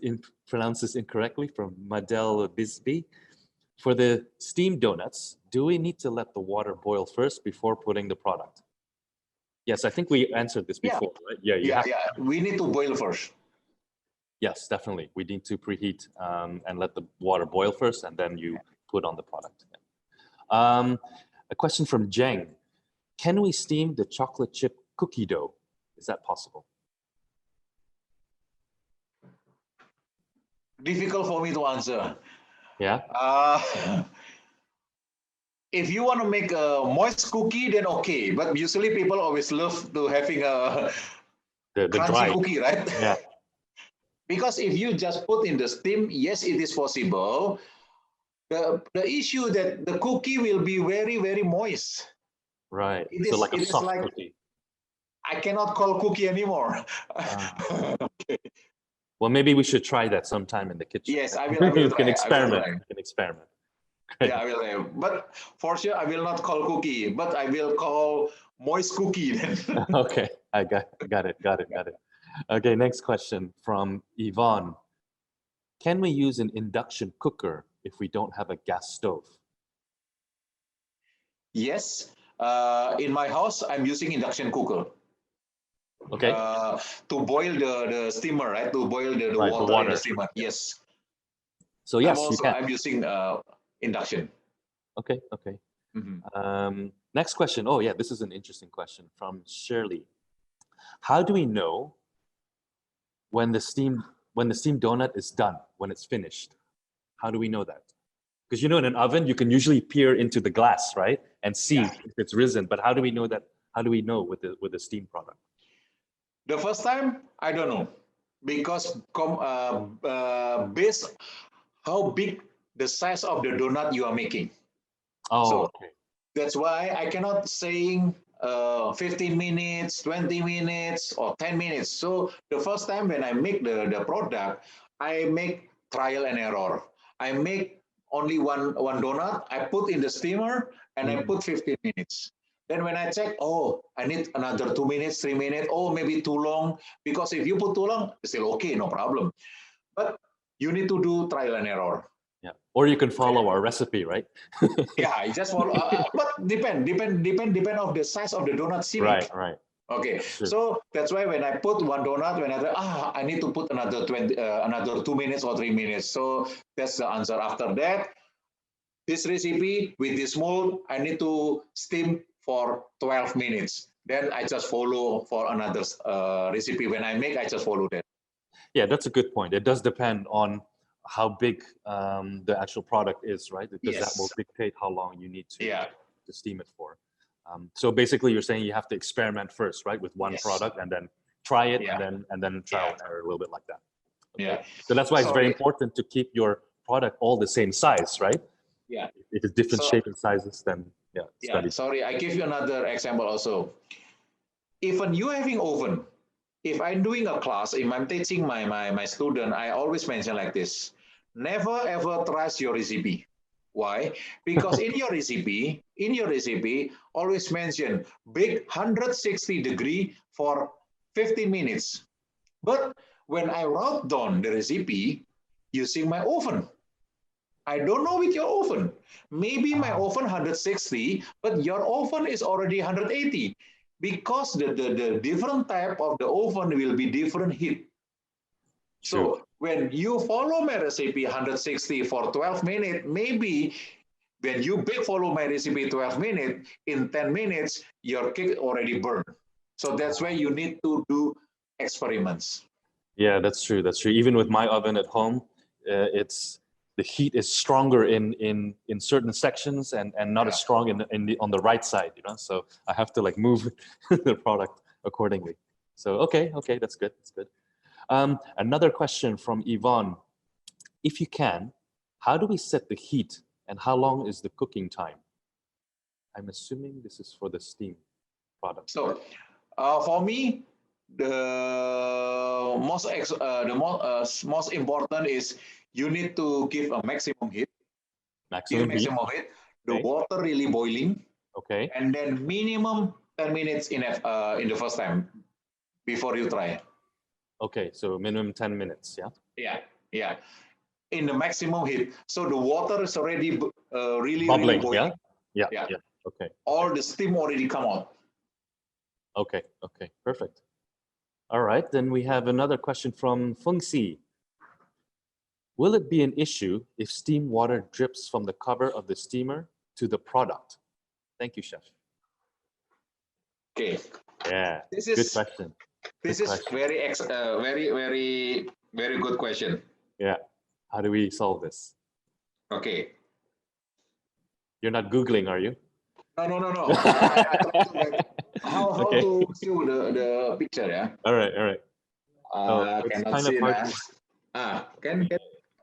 this incorrectly, from Madel Bisbee. For the steamed donuts, do we need to let the water boil first before putting the product? Yes, I think we answered this before, right? Yeah. We need to boil first. Yes, definitely. We need to preheat and let the water boil first, and then you put on the product. A question from Jeng. Can we steam the chocolate chip cookie dough? Is that possible? Difficult for me to answer. Yeah. If you want to make a moist cookie, then okay. But usually people always love to having a the crunchy dry cookie, right? Yeah. Because if you just put in the steam, yes, it is possible. The issue that the cookie will be very, very moist. Right. So like a soft cookie. I cannot call cookie anymore. Okay. Well, maybe we should try that sometime in the kitchen. Yes, I will. You can experiment. Great. Yeah, I will. But for sure, I will not call cookie, but I will call moist cookie then. Okay, I got it. Okay, next question from Yvonne. Can we use an induction cooker if we don't have a gas stove? Yes. In my house, I'm using induction cooker. Okay. To boil the steamer, right? To boil the water in the steamer. Yes. So yes, I'm using induction. Okay. Next question. Oh yeah, this is an interesting question from Shirley. How do we know when the steamed donut is done, when it's finished? How do we know that? Because in an oven you can usually peer into the glass, right, and see if it's risen. But how do we know that? How do we know with the steam product? The first time, I don't know, because based how big the size of the donut you are making. Oh, So okay. that's why I cannot saying 15 minutes, 20 minutes, or 10 minutes. So the first time when I make the product, I make trial and error. I make only one donut, I put in the steamer, and I put 15 minutes. Then when I check, oh, I need another 2 minutes, 3 minutes, oh, maybe too long. Because if you put too long, it's still okay, no problem. But you need to do trial and error. Yeah. Or you can follow our recipe, right? Yeah, I just follow. But depend of the size of the donut Right, sini. right. Okay, Sure. so that's why when I put one donut, when I need to put another 20, another 2 minutes or 3 minutes. So that's the answer. After that, this recipe with this mold, I need to steam for 12 minutes. Then I just follow for another recipe. When I make, I just follow that. Yeah, that's a good point. It does depend on how big the actual product is, right? Because that will Yes. dictate how long you need Yeah. to steam it for. So basically, you're saying you have to experiment first, right, with one Yes. product, and then try it, Yeah. and then trial and error a little bit like that. Okay. Yeah. So that's why it's very Sorry. important to keep your product all the same size, right? Yeah. If it's different So shape and sizes, then yeah, it's yeah. gotta be. Sorry, I give you another example also. Even you having oven, if I'm doing a class, if I'm teaching my student, I always mention like this: never ever trust your recipe. Why? Because in your recipe, always mention bake 160 degree for 15 minutes. But when I wrote down the recipe using my oven, I don't know with your oven. Maybe my oven 160, but your oven is already 180 because the different type of the oven will be different heat. True. So when you follow my recipe 160 for 12 minutes, maybe when you bake follow my recipe 12 minutes, in 10 minutes, your cake already burned. So that's why you need to do experiments. Yeah, that's true. That's true. Even with my oven at home, it's the heat is stronger in certain sections and not as Yeah. strong in the on the right side. You know, so I have to like move the product accordingly. So okay, that's good. That's good. Another question from Yvonne: if you can, how do we set the heat and how long is the cooking time? I'm assuming this is for the steam product. So for me, the most important is you need to give a maximum heat. Give Maximum heat. maximum heat. The Okay. water really boiling, Okay. and then minimum 10 minutes in the first time before you try. Okay. So minimum 10 minutes. Yeah. Yeah, yeah. In the maximum heat, so the water is already really Bubbling. boiling. Yeah. Yeah. Yeah. Okay. All the steam already come out. Okay. Okay. Perfect. All right. Then we have another question from Feng Si. Will it be an issue if steam water drips from the cover of the steamer to the product? Thank you, Chef. Okay. Yeah. This Good is question. this Good is question. very good question. Yeah. How do we solve this? Okay. You're not Googling, are you? No. I try to like how Okay. to show the picture, yeah. All right. All right. Oh, it's Cannot kind of see hard. now. Can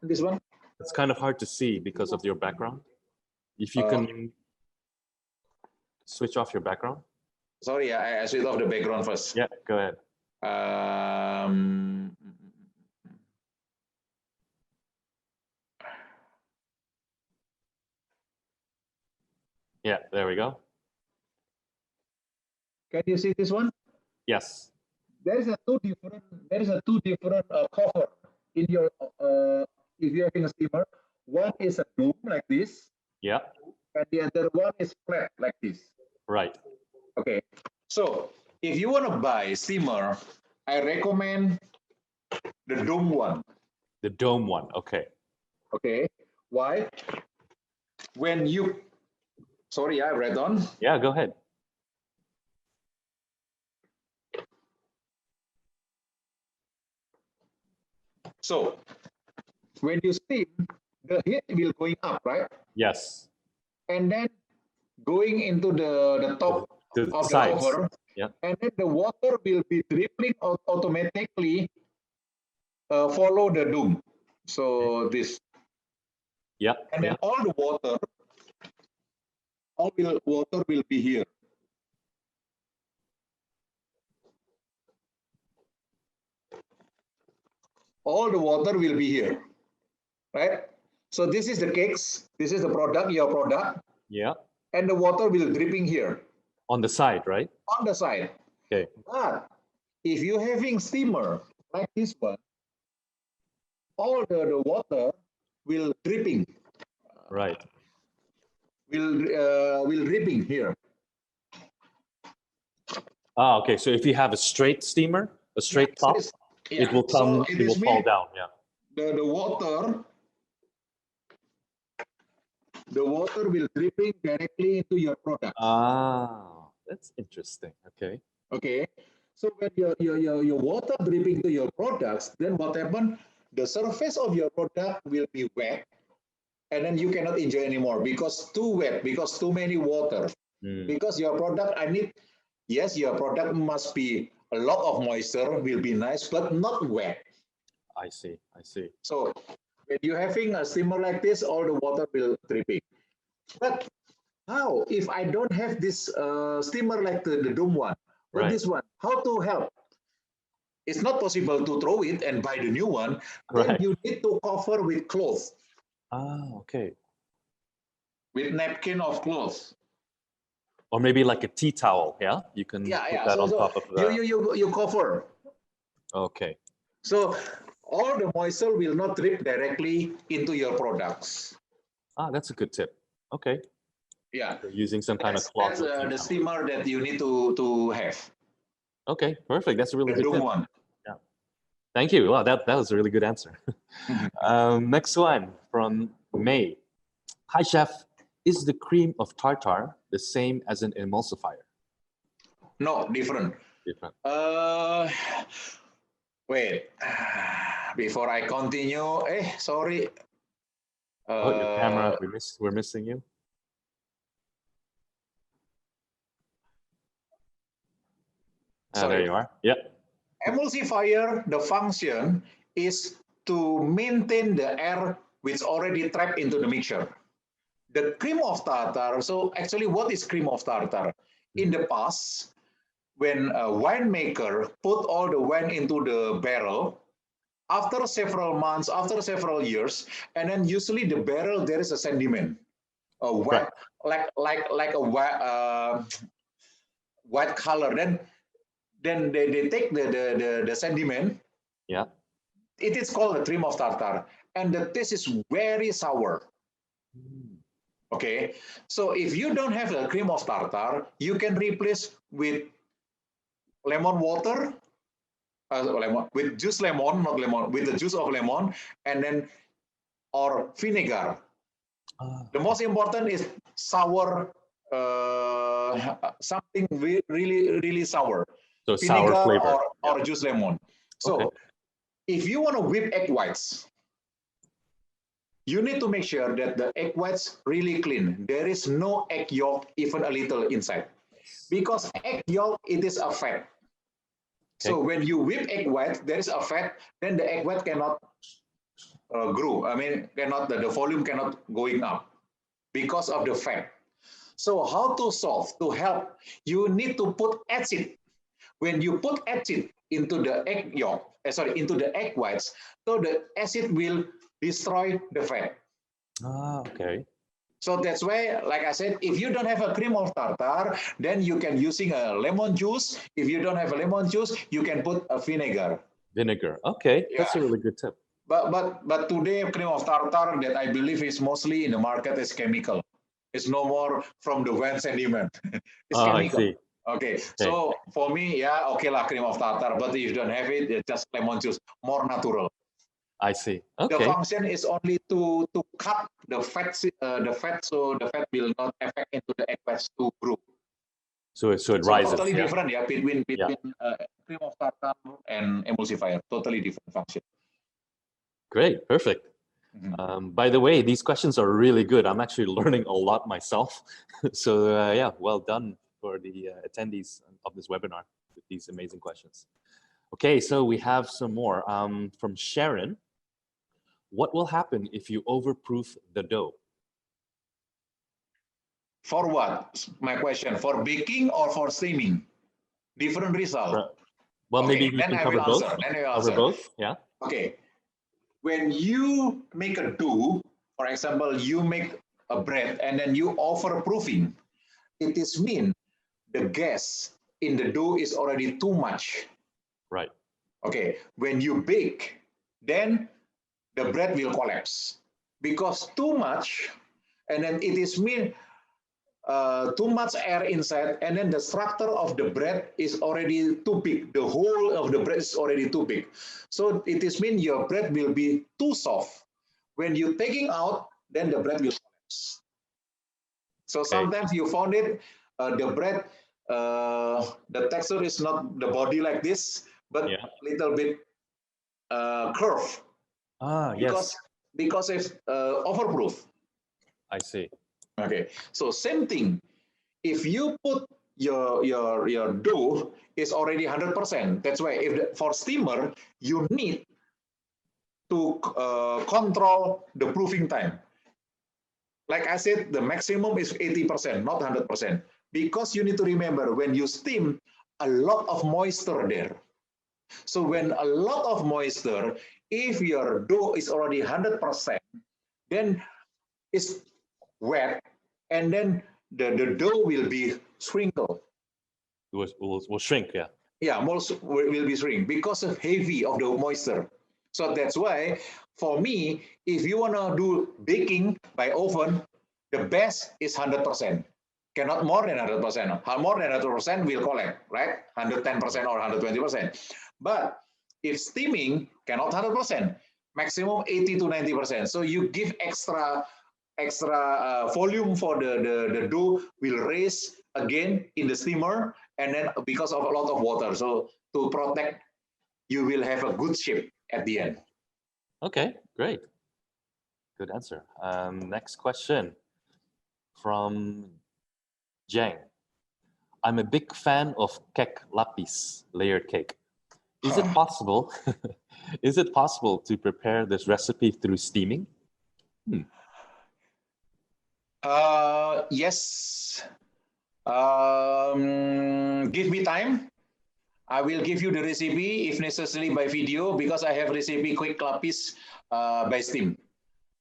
this one? It's kind of hard to see because of your background. If you Uh, can switch off your background. Sorry, I switch off the background first. Yeah, go ahead. Um, Yeah, there we go. can you see this one? Yes. There is a two different cover in your if you're having a steamer. One is a dome like this, Yeah, and the other one is flat like this. right. Okay, so if you want to buy steamer, I recommend the dome one. The dome one. Okay. Okay, why? When you, sorry, I read on. Yeah, go ahead. So when you steam, the heat will going up, right? Yes. And then going into the top To the of the sides. cover, Yeah. and then the water will be dripping automatically. Follow the doom. So this, Yeah. and then Yeah. all the water, water will be here. All the water will be here, right? So this is the cakes. This is the product, your product. Yeah. And the water will dripping here. On the side, right? On the side. Okay. But if you're having steamer like this one, all the water will dripping. Right. Will dripping here. Ah, okay. So if you have a straight steamer, a straight top, it will come, So it will fall down. Yeah. The water will dripping directly into your product. Ah, that's interesting. Okay. Okay. So when your water dripping to your products, then what happen? The surface of your product will be wet, and then you cannot enjoy anymore because too wet, because too many water. Because your product, yes, your product must be a lot of moisture, will be nice, but not wet. I see. I see. So when you're having a steamer like this, all the water will dripping. But how if I don't have this steamer like the Doom one, but Right. this one, how to help? It's not possible to throw it and buy the new one. Then Right. you need to cover with cloth. Ah, okay. With napkin of cloth. Or maybe like a tea towel. Yeah. You can put that So, on top of the. you cover. Okay. So all the moisture will not drip directly into your products. Ah, that's a good tip. Okay. Yeah. So using some kind of cloth. That's the steamer that you need to have. Okay, perfect. That's a really The good Doom tip. one. Yeah. Thank you. Wow, that was a really good answer. Next one from May. Hi, Chef. Is the cream of tartar the same as an emulsifier? No, different. Different. Wait. Before I continue, sorry. Oh, your camera. We're missing you. Sorry. There you are. Yep. Emulsifier, the function is to maintain the air which already trapped into the mixture. The cream of tartar, so actually what is cream of tartar? In the past, when a winemaker put all the wine into the barrel, after several months, after several years, and then usually the barrel, there is a sediment, a white, like a white color. Then they take the sediment. Yeah. It is called the cream of tartar, and the taste is very sour. Okay, so if you don't have a cream of tartar, you can replace with lemon water, with juice lemon, not lemon, with the juice of lemon, and then or vinegar. The most important is sour, something really sour. So Vinegar sour flavor. or juice lemon. So if you want to whip egg whites, you need to make sure that the egg whites really clean. There is no egg yolk, even a little inside. Because egg yolk, it is a fat. So when you whip egg white, there is a fat, then the egg white cannot grow. I mean, the volume cannot going up because of the fat. So how to solve, to help? You need to put acid. When you put acid into the egg yolk, into the egg whites, so the acid will destroy the fat. Okay. So that's why, like I said, if you don't have a cream of tartar, then you can using a lemon juice. If you don't have a lemon juice, you can put a vinegar. Vinegar. Okay, that's a really good tip. But today cream of tartar that I believe is mostly in the market is chemical. It's no more from the wine sediment. It's chemical. I see. Okay, so for me, okay lah, cream of tartar. But if you don't have it, it's just lemon juice, more natural. I see. Okay. The function is only to cut the fat, so the fat will not affect into the egg whites to grow. So it rises. Totally different, between cream of tartar and emulsifier. Totally different function. Great, perfect. By the way, these questions are really good. I'm actually learning a lot myself. So yeah, well done for the attendees of this webinar with these amazing questions. Okay, so we have some more from Sharon. What will happen if you overproof the dough? For what? My question, for baking or for steaming? Different result. Well, Okay, maybe you then can I cover will both. answer. Then I will Cover answer. both, yeah. Okay, when you make a dough, for example, you make a bread and then you overproofing, it is mean the gas in the dough is already too much. Right. Okay, when you bake, then the bread will collapse because too much, and then it is mean too much air inside, and then the structure of the bread is already too big. The whole of the bread is already too big. So it is mean your bread will be too soft. When you taking out, then the bread will collapse. So sometimes you found it, the bread, the texture is not the body like this, but little bit curve. Yes. Because it's overproof. I see. Okay, so same thing. If you put your dough is already 100%. That's why if for steamer you need to control the proofing time. Like I said, the maximum is 80%, not 100%, because you need to remember when you steam, a lot of moisture there. So when a lot of moisture, if your dough is already 100%, then it's wet, and then the dough will be shrinkle. Will shrink, yeah. Yeah, most will be shrink because of heavy of the moisture. So that's why, for me, if you want to do baking by oven, the best is 100%. Cannot more than 100%. More than 100% will collect, right? 110% or 120%. But if steaming, cannot 100%. Maximum 80 to 90%. So you give extra volume for the dough will raise again in the steamer, and then because of a lot of water, so to protect, you will have a good shape at the end. Okay, great. Good answer. Next question from Jang. I'm a big fan of Kek Lapis layered cake. Is it possible? Is it possible to prepare this recipe through steaming? Yes. Give me time. I will give you the recipe if necessary by video, because I have recipe Kek Lapis by steam.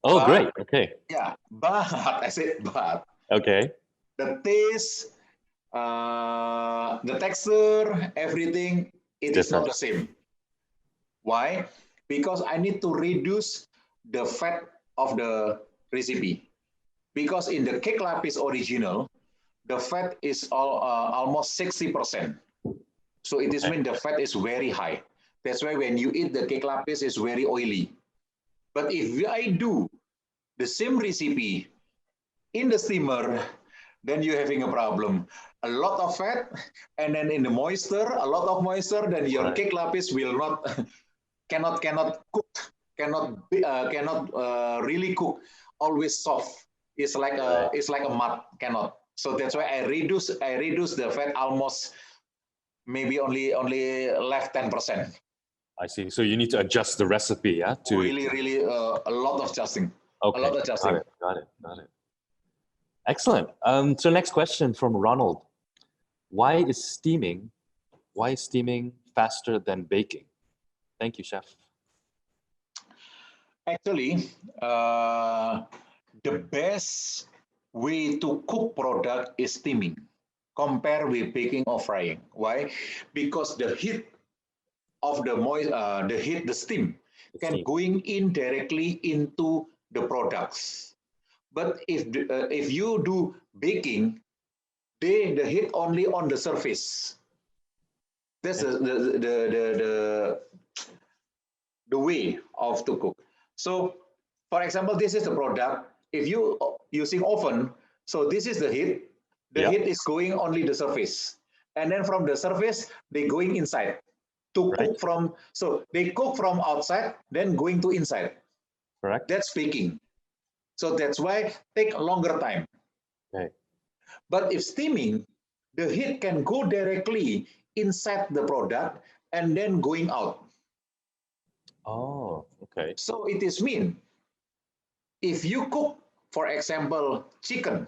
Oh, great. Okay. Yeah, but I said but. Okay. The taste, the texture, everything, it is not the same. Why? Because I need to reduce the fat of the recipe. Because in the Kek Lapis original, the fat is almost 60%. So it is mean the fat is very high. That's why when you eat the Kek Lapis, it's very oily. But if I do the same recipe in the steamer, then you're having a problem. A lot of fat, and then in the moisture, a lot of moisture, then your Kek Lapis will not, cannot cook, cannot really cook. Always soft. It's like a mud, cannot. So that's why I reduce the fat almost, maybe only left 10%. I see. So you need to adjust the recipe, yeah? To really a lot of adjusting. Okay. A lot of adjusting. Got it. Excellent. So next question from Ronald. Why is steaming faster than baking? Thank you, Chef. Actually, the best way to cook product is steaming, compared with baking or frying. Why? Because the heat of the steam can going in directly into the products. But if you do baking, the heat only on the surface. That's the way of to cook. So, for example, this is the product. If you using oven, so this is the heat. The heat is going only the surface, and then from the surface they going inside to cook from. So they cook from outside, then going to inside. Correct. That's baking. So that's why take a longer time. Okay. But if steaming, the heat can go directly inside the product and then going out. Oh, okay. So it is mean, if you cook, for example, chicken,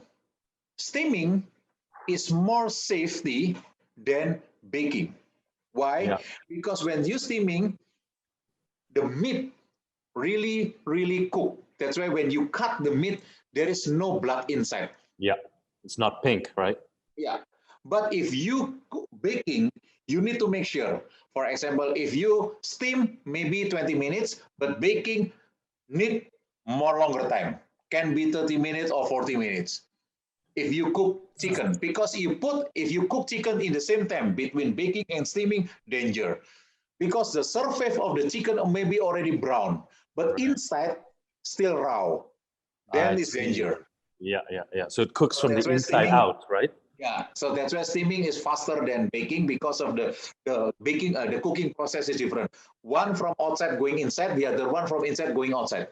steaming is more safety than baking. Why? Yeah, Because when you steaming, the meat really cook. That's why when you cut the meat, there is no blood inside. yeah. It's not pink, right? Yeah. But if you baking, you need to make sure. For example, if you steam, maybe 20 minutes, but baking need more longer time. Can be 30 minutes or 40 minutes. If you cook chicken, because if you cook chicken in the same time between baking and steaming, danger. Because the surface of the chicken may be already brown, but Right. inside still raw. I Then it's see. danger. Yeah, yeah, yeah. So it cooks So from the that's why inside steaming, out, right? yeah. So that's why steaming is faster than baking because of the baking the cooking process is different. One from outside going inside, the other one from inside going outside.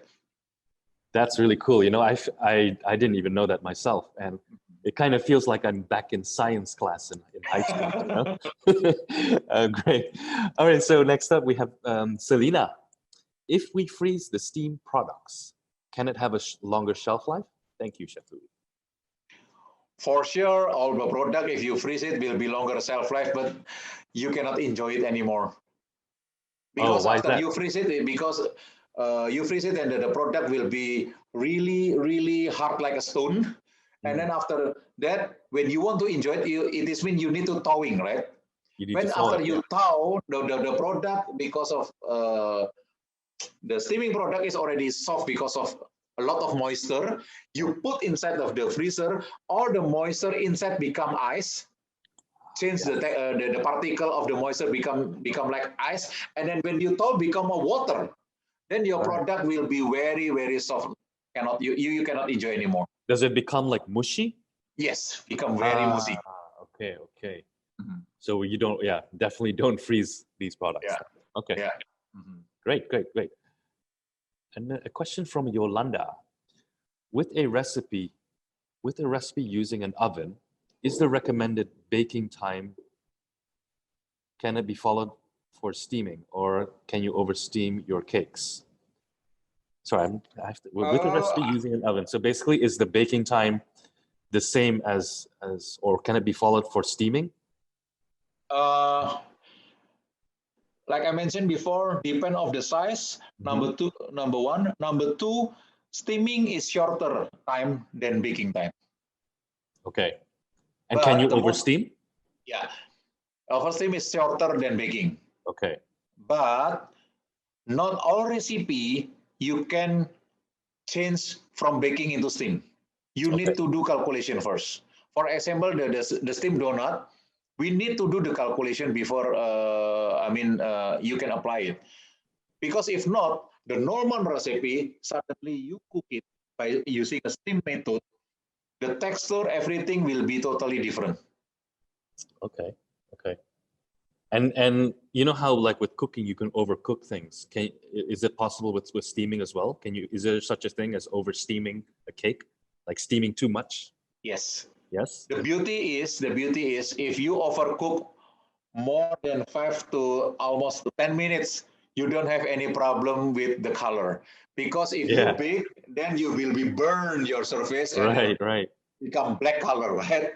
That's really cool. You know, I didn't even know that myself, and it kind of feels like I'm back in science class in high school. You know, great. All right. So next up we have Selena. If we freeze the steam products, can it have a longer shelf life? Thank you, Chef Louis. For sure, all the product, if you freeze it, will be longer shelf life, but you cannot enjoy it anymore. Oh, Because why is after that? you freeze it, because you freeze it and the product will be really hard like a stone. And then after that, when you want to enjoy it, it is mean you need to thawing, right? You need to When thaw after it. Yeah. you thaw the product, because of the steaming product is already soft because of a lot of moisture, you put inside of the freezer, all the moisture inside become ice, change the particle of the moisture become like ice, and then when you thaw become a water, then your Right. product will be very soft. Cannot you cannot enjoy anymore. Does it become like mushy? Yes, become very Ah, mushy. okay, okay. Mhm. So you don't, yeah, definitely don't freeze these products. Yeah, Okay, yeah. Mhm. great. And a question from Yolanda. With a recipe, using an oven, is the recommended baking time, can it be followed for steaming, or can you oversteam your cakes? Sorry, with a recipe Uh, using an oven. So basically, is the baking time the same as, or can it be followed for steaming? uh, like I mentioned before, depend of the size. Mhm. Number one. Number two, steaming is shorter time than baking time. Okay. And can you But the most, oversteam? yeah, first steam is shorter than baking. Okay. But not all recipe you can change from baking into steam. You Okay. need to do calculation first. For example, the steam donut, we need to do the calculation before, you can apply it. Because if not, the normal recipe, suddenly you cook it by using a steam method, the texture, everything will be totally different. Okay. Okay. And you know how, like, with cooking you can overcook things. Is it possible with steaming as well? Is there such a thing as over steaming a cake? Like steaming too much? Yes. Yes? The beauty is if you overcook more than 5 to almost 10 minutes, you don't have any problem with the color. Because if you Yeah. bake, then you will be burn your surface and then Right. become black color, right?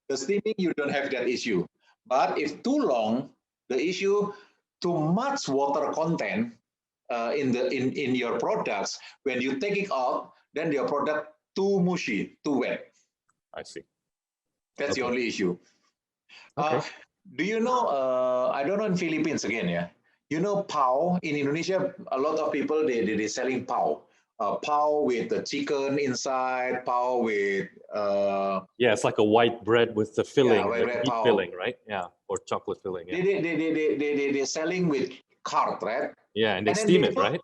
The steaming, you don't have that issue. But if too long, the issue, too much water content in your products, when you take it out, then your product too mushy, too wet. I see. That's the Okay. only issue. Uh, Okay. do you know, I don't know in Philippines again, yeah. You know pao, in Indonesia, a lot of people, they selling pao. Pao with the chicken inside, pao with, Yeah, it's like a white bread with the yeah, filling, with the red meat pao. filling, right? Yeah, or chocolate filling. Yeah. They're selling with cart, right? Yeah, and they And then steam it, right?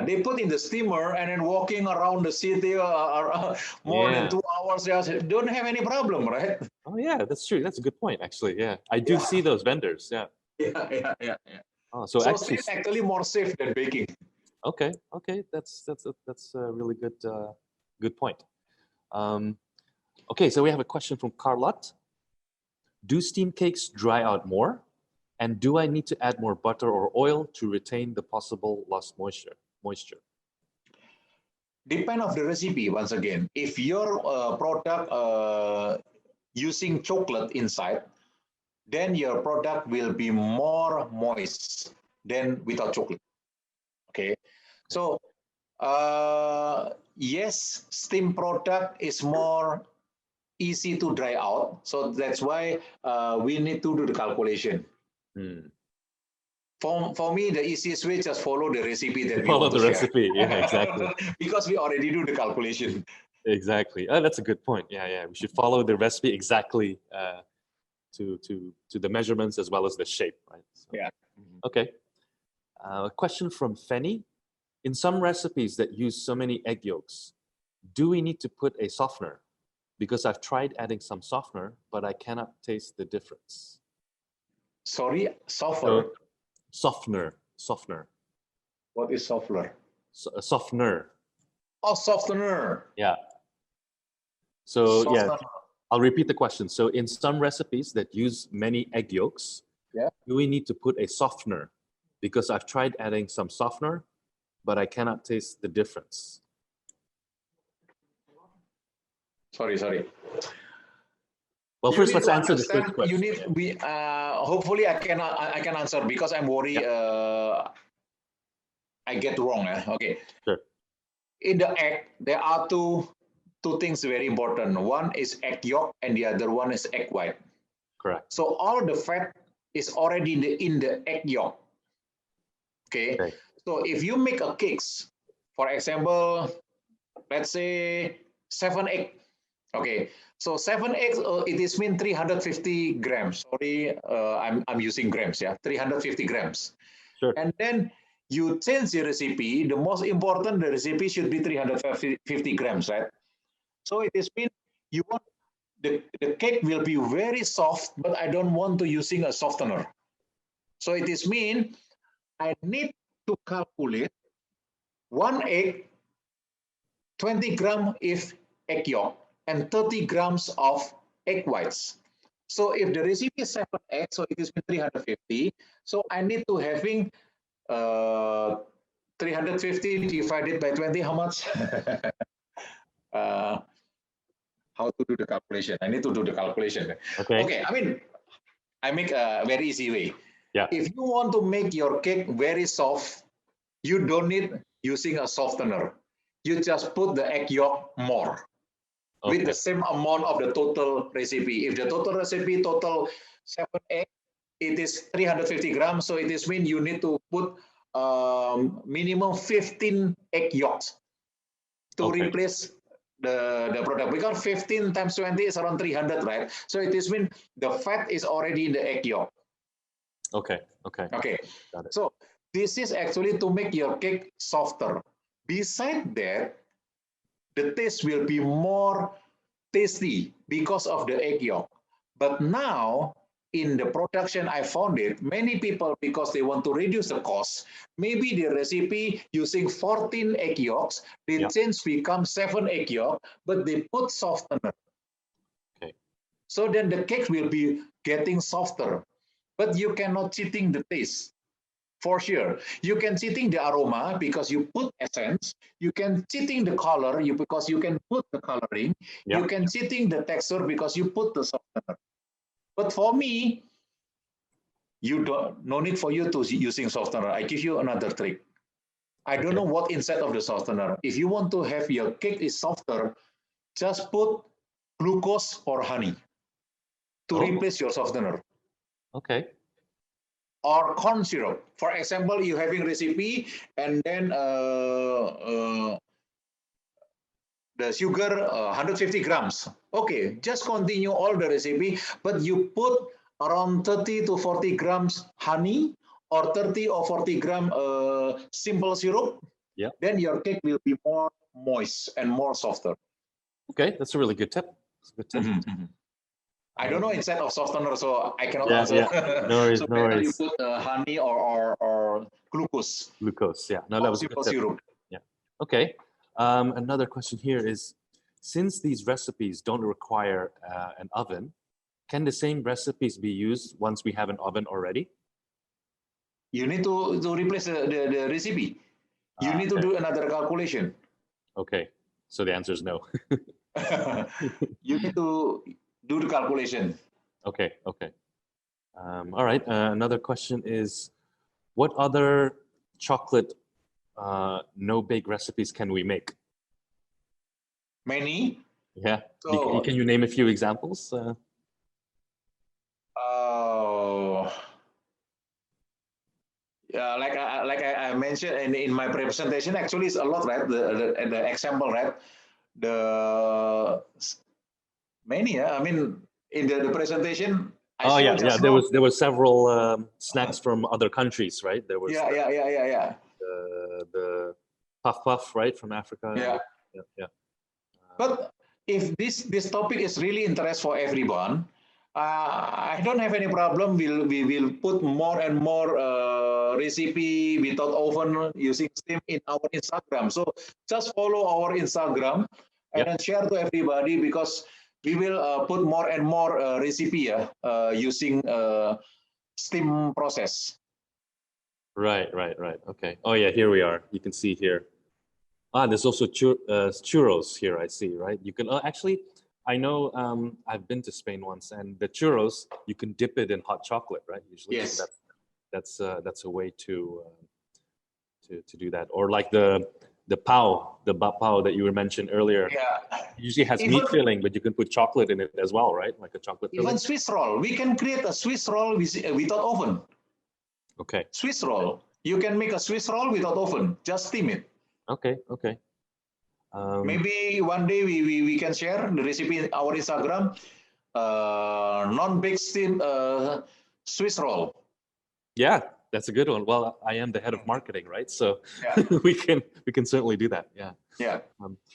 they put in the steamer and then walking around the city more than Yeah. 2 hours, they don't have any problem, right? Oh, yeah, that's true. That's a good point, actually. Yeah, I do Yeah, see those vendors. Yeah. yeah. Oh, so So actually, steam actually more safe than baking. okay. That's a really good point. Um, okay, so we have a question from Carlotte. Do steam cakes dry out more? And do I need to add more butter or oil to retain the possible lost moisture? Depend of the recipe once again. If your product using chocolate inside, then your product will be more moist than without chocolate. Okay, so yes, steam product is more easy to dry out. So that's why we need to do the calculation. For me, the easiest way, just follow the recipe that we Follow want the to recipe. share. Yeah, exactly. Because we already do the calculation. Exactly. Oh, that's a good point. Yeah. We should follow the recipe exactly to the measurements as well as the shape, right? So, Yeah. okay. A question from Fenny. In some recipes that use so many egg yolks, do we need to put a softener? Because I've tried adding some softener, but I cannot taste the difference. Sorry, softener. So, softener. What is softener? A softener. Oh, softener. Yeah. So Softener. yeah, I'll repeat the question. So in some recipes that use many egg yolks, do we need to put a softener? Because I've tried adding some softener, but I cannot taste the difference. Sorry. Well, first let's answer the first question. You need hopefully I can answer because I'm worried I get wrong. Okay. Sure. In the egg, there are two things very important. One is egg yolk and the other one is egg white. Correct. So all the fat is already in the egg yolk. Okay. So if you make a cakes, for example, let's say 7 eggs. Okay. So 7 eggs, it is mean 350 grams. Sorry, I'm using grams. Yeah, 350 grams. Sure. And then you change the recipe. The most important, the recipe should be 350 grams, right? So it is mean you want the cake will be very soft, but I don't want to using a softener. So it is mean I need to calculate 1 egg, 20 grams if egg yolk, and 30 grams of egg whites. So if the recipe is 7 eggs, so it is 350. So I need to having 350 divided by 20, how much? How to do the calculation? I need to do the calculation. Okay, I make a very easy way. Yeah. If you want to make your cake very soft, you don't need using a softener. You just put the egg yolk more with the same amount of the total recipe. If the total recipe total 7 eggs, it is 350 grams. So it is mean you need to put minimum 15 egg yolks to replace the product, because 15 times 20 is around 300, right? So it is mean the fat is already in the egg yolk. Okay. Got it. So this is actually to make your cake softer. Besides that, the taste will be more tasty because of the egg yolk. But now in the production, I found it, many people, because they want to reduce the cost, maybe the recipe using 14 egg yolks, they change become 7 egg yolk, but they put softener. So then the cake will be getting softer, but you cannot cheating the taste. For sure, you can cheating the aroma because you put essence. You can cheating the color because you can put the coloring. You can cheating the texture because you put the softener. But for me, you don't no need for you to using softener. I give you another trick. I don't know what inside of the softener. If you want to have your cake is softer, just put glucose or honey to replace your softener. Or corn syrup. For example, you having recipe and then the sugar 150 grams. Okay, just continue all the recipe, but you put around 30 to 40 grams honey or 30 or 40 gram simple syrup. Then your cake will be more moist and more softer. Okay, that's a really good tip. I don't know inside of softener, so I cannot answer. No worries, so no worries. You put honey or glucose. Glucose, yeah. No, that was a good tip. Syrup. Yeah. Okay. Another question here is, since these recipes don't require an oven, can the same recipes be used once we have an oven already? You need to replace the recipe. You need to Okay. do another calculation. Okay, so the answer is no. You need to do the calculation. Okay, okay. All right, another question is, what other chocolate no-bake recipes can we make? Many. Yeah, So, can you name a few examples? yeah, like I mentioned in my presentation, actually it's a lot, right? The example, right? The many, I mean, in the presentation, I Oh yeah, showed yeah. just now. There was several snacks from other countries, right? There was Yeah. the puff puff, right, from Africa. Yeah. Yeah. But if this topic is really interest for everyone, I don't have any problem. We will put more and more recipe without oven using steam in our Instagram. So just follow our Instagram and Yep. then share to everybody, because we will put more and more recipe using steam process. Right. Okay. Oh yeah, here we are. You can see here. There's also churros here. I see. Right. You can actually. I know. I've been to Spain once, and the churros you can dip it in hot chocolate, right? Usually. Yes. So that's a way to do that. Or like the pao that you were mentioned earlier. Yeah. It usually has meat filling, but you can put chocolate in it as well, right? Like a chocolate filling. Even Swiss roll, we can create a Swiss roll without oven. Okay. Swiss roll. You can make a Swiss roll without oven. Just steam it. Okay. Maybe one day we can share the recipe in our Instagram. Non-baked steam Swiss roll. Yeah, that's a good one. Well, I am the head of marketing, right? So Yeah. we can certainly do that. Yeah. Yeah.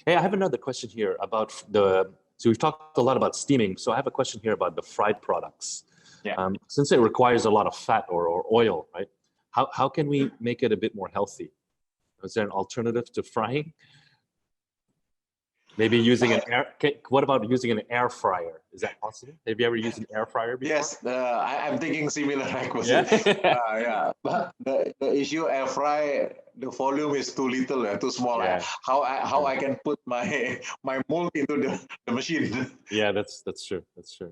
Hey, I have another question here about so we've talked a lot about steaming. So I have a question here about the fried products. Yeah. Since it requires a lot of fat or oil, right? How can we make it a bit more healthy? Is there an alternative to frying? Maybe using what about using an air fryer? Is that possible? Have you ever used an air fryer before? Yes, I'm thinking similar. Yeah. Yeah. But the issue, air fry, the volume is too little, too small. Yeah. How I can put my mold into the machine? Yeah, that's true. That's true.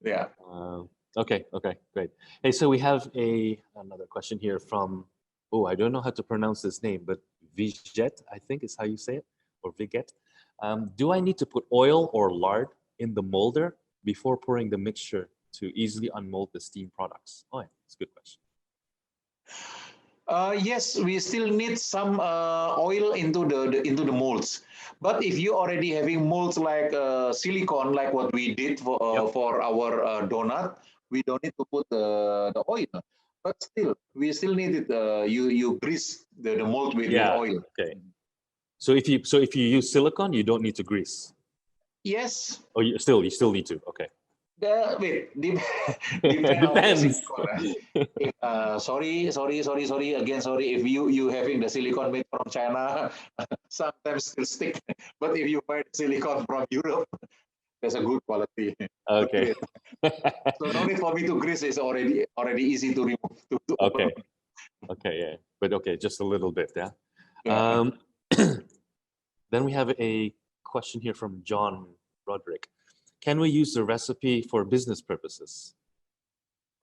Yeah. Okay, great. Hey, so we have another question here from, I don't know how to pronounce this name, but Viget, I think is how you say it, or Viget. Do I need to put oil or lard in the molder before pouring the mixture to easily unmold the steam products? Oh, yeah, that's a good question. Yes, we still need some oil into the molds. But if you already having molds like silicone, like what we did for our donut, we don't need to put the oil. But still, we still need it. You grease the mold with oil. Okay. So if you use silicone, you don't need to grease. Yes. Oh, you still need to. Okay. Wait, Depends. Sorry again. Sorry if you having the silicone made from China, sometimes still stick. But if you buy silicone from Europe, that's a good quality. Okay. So no need for me to grease. It's already easy to remove. Okay. Okay. Yeah. But okay, just a little bit. Yeah. Then we have a question here from John Roderick. Can we use the recipe for business purposes?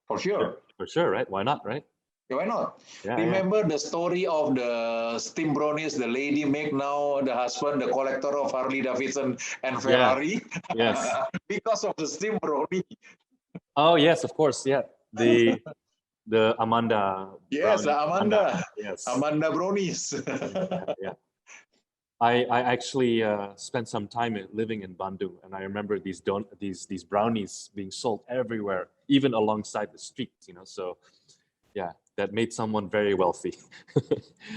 For sure. For sure, right? Why not, right? Yeah, why not? Yeah, Remember the story of the steam brownies the lady make now, the husband, the collector of Harley Davidson and Ferrari? Yeah. Yes. Because of the steam brownie. Oh, yes, of course. Yeah. The Amanda. Yes, brownie. Amanda. Yes. Amanda brownies. Yeah. I actually spent some time living in Bandung, and I remember these brownies being sold everywhere, even alongside the streets. So yeah, that made someone very wealthy.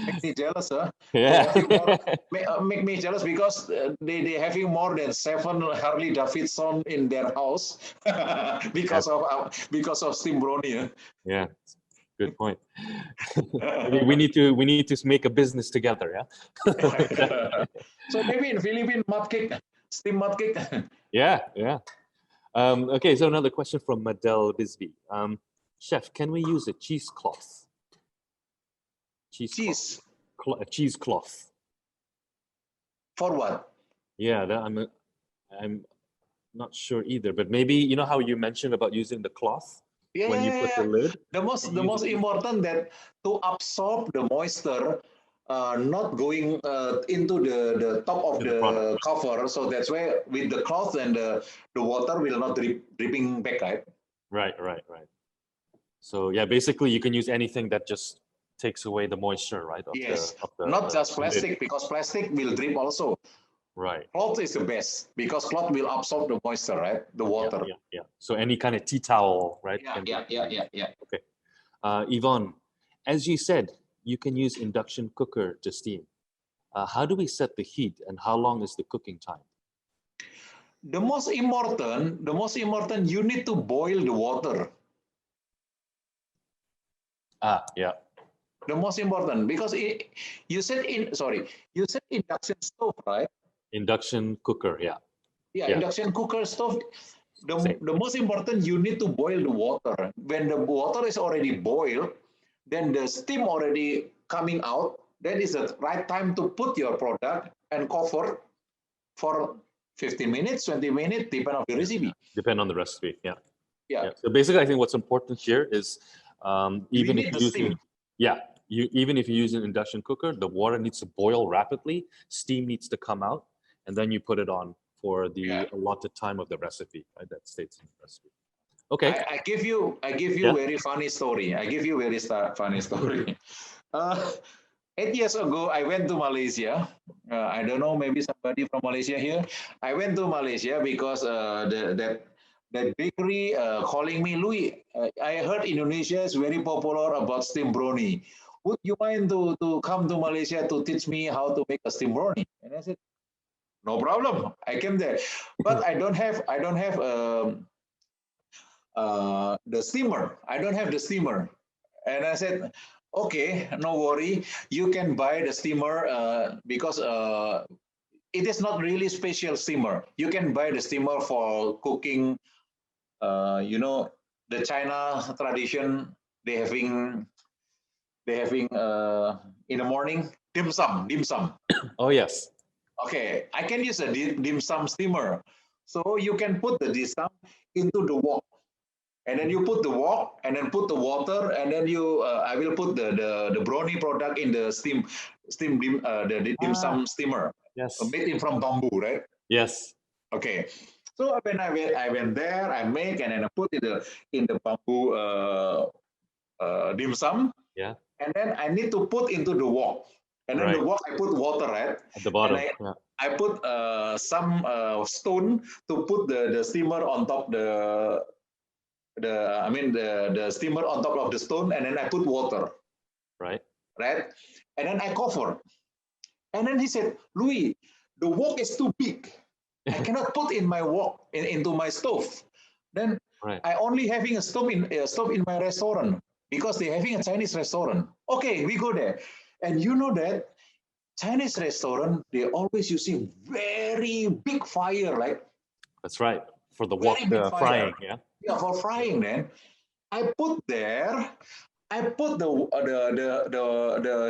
Make me jealous, huh? Yeah. Make me jealous because they having more than 7 Harley Davidson in their house because of steam brownie. Huh? Yeah. Good point. we need to make a business together, yeah. So maybe in Philippines, steam mud cake. Yeah. Okay, so another question from Madel Bisbee. Chef, can we use a cheesecloth? Cheese. A cheesecloth. For what? Yeah, I'm not sure either, but maybe you know how you mentioned about using the cloth when you put the lid. The most important that to absorb the moisture, not going into the top of the cover. So that's why with the cloth and the water will not dripping back, right? Right. So yeah, basically you can use anything that just takes away the moisture, right? Not just plastic lid. Because plastic will drip also. Right. Cloth is the best because cloth will absorb the moisture, right? The water. Yeah. So any kind of tea towel, right? Yeah. Okay. Yvonne, as you said, you can use induction cooker to steam. How do we set the heat and how long is the cooking time? The most important, you need to boil the water. Yeah. The most important because you said induction stove, right? Induction cooker, yeah. Induction cooker stove. The most important, you need to boil the water. When the water is already boiled, then the steam already coming out. That is the right time to put your product and cover for 15 minutes, 20 minutes, depend on the recipe. Depend on the recipe, yeah. So basically, I think what's important here is even if you use an induction cooker, the water needs to boil rapidly, steam needs to come out, and then you put it on for the allotted time of the recipe, right? That states in the recipe. Okay. I give you very funny story. 8 years ago, I went to Malaysia. I don't know, maybe somebody from Malaysia here. I went to Malaysia because that bakery calling me, Louis, I heard Indonesia is very popular about steam brownie. Would you mind to come to Malaysia to teach me how to make a steam brownie? And I said, no problem. I came there, but I don't have the steamer. I don't have the steamer. And I said, okay, no worry. You can buy the steamer because it is not really special steamer. You can buy the steamer for cooking. The China tradition. They having in the morning dim sum. Oh yes. Okay, I can use a dim sum steamer. So you can put the dim sum into the wok. And then you put the wok, and then put the water, and then I will put the brownie product in the the dim sum steamer. Yes. Made from bamboo, right? Yes. Okay. So when I went there, I make and then I put in the bamboo dim sum. Yeah. And then I need to put into the wok. And then the wok I put water, right? At the bottom. I put some stone to put the steamer on top the steamer on top of the stone, and then I put water. Right. And then I cover. And then he said, Louis, the wok is too big. I cannot put in my wok into my stove. Then I only having a stove in my restaurant because they're having a Chinese restaurant. Okay, we go there. And you know that Chinese restaurant, they always using very big fire, right? That's right. For the wok frying, yeah. Yeah, for frying. Then I put the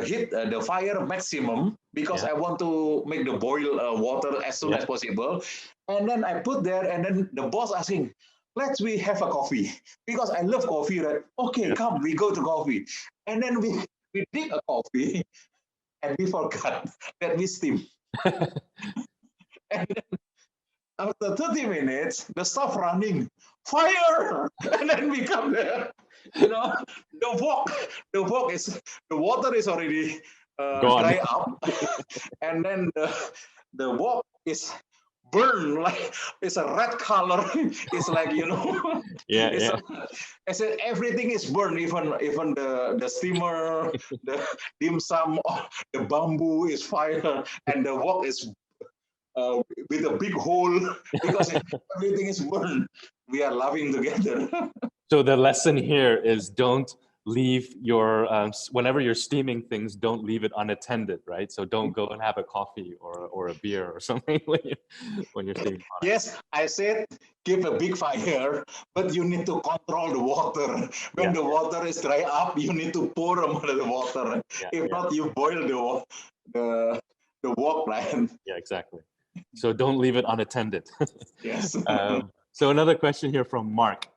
heat, the fire maximum because I want to make the boil water as soon as possible. And then I put there, and then the boss asking, we have a coffee because I love coffee, right? Okay, come, we go to coffee. And then we drink a coffee and we forgot that we steam. And then after 30 minutes, the stuff running, fire! And then we come there. The water is already dry up. And then the wok is burned, like it's a red color. It's like, I said everything is burned, even the steamer, the dim sum, the bamboo is fire, and the wok is with a big hole because everything is burned. We are laughing together. So the lesson here is don't leave your whenever you're steaming things, don't leave it unattended, right? So don't go and have a coffee or a beer or something when you're steaming products. Yes, I said keep a big fire, but you need to control the water. When the water is dry up, you need to pour the water. If not, you boil the wok, right? Yeah, exactly. So don't leave it unattended. Yes. So another question here from Mark.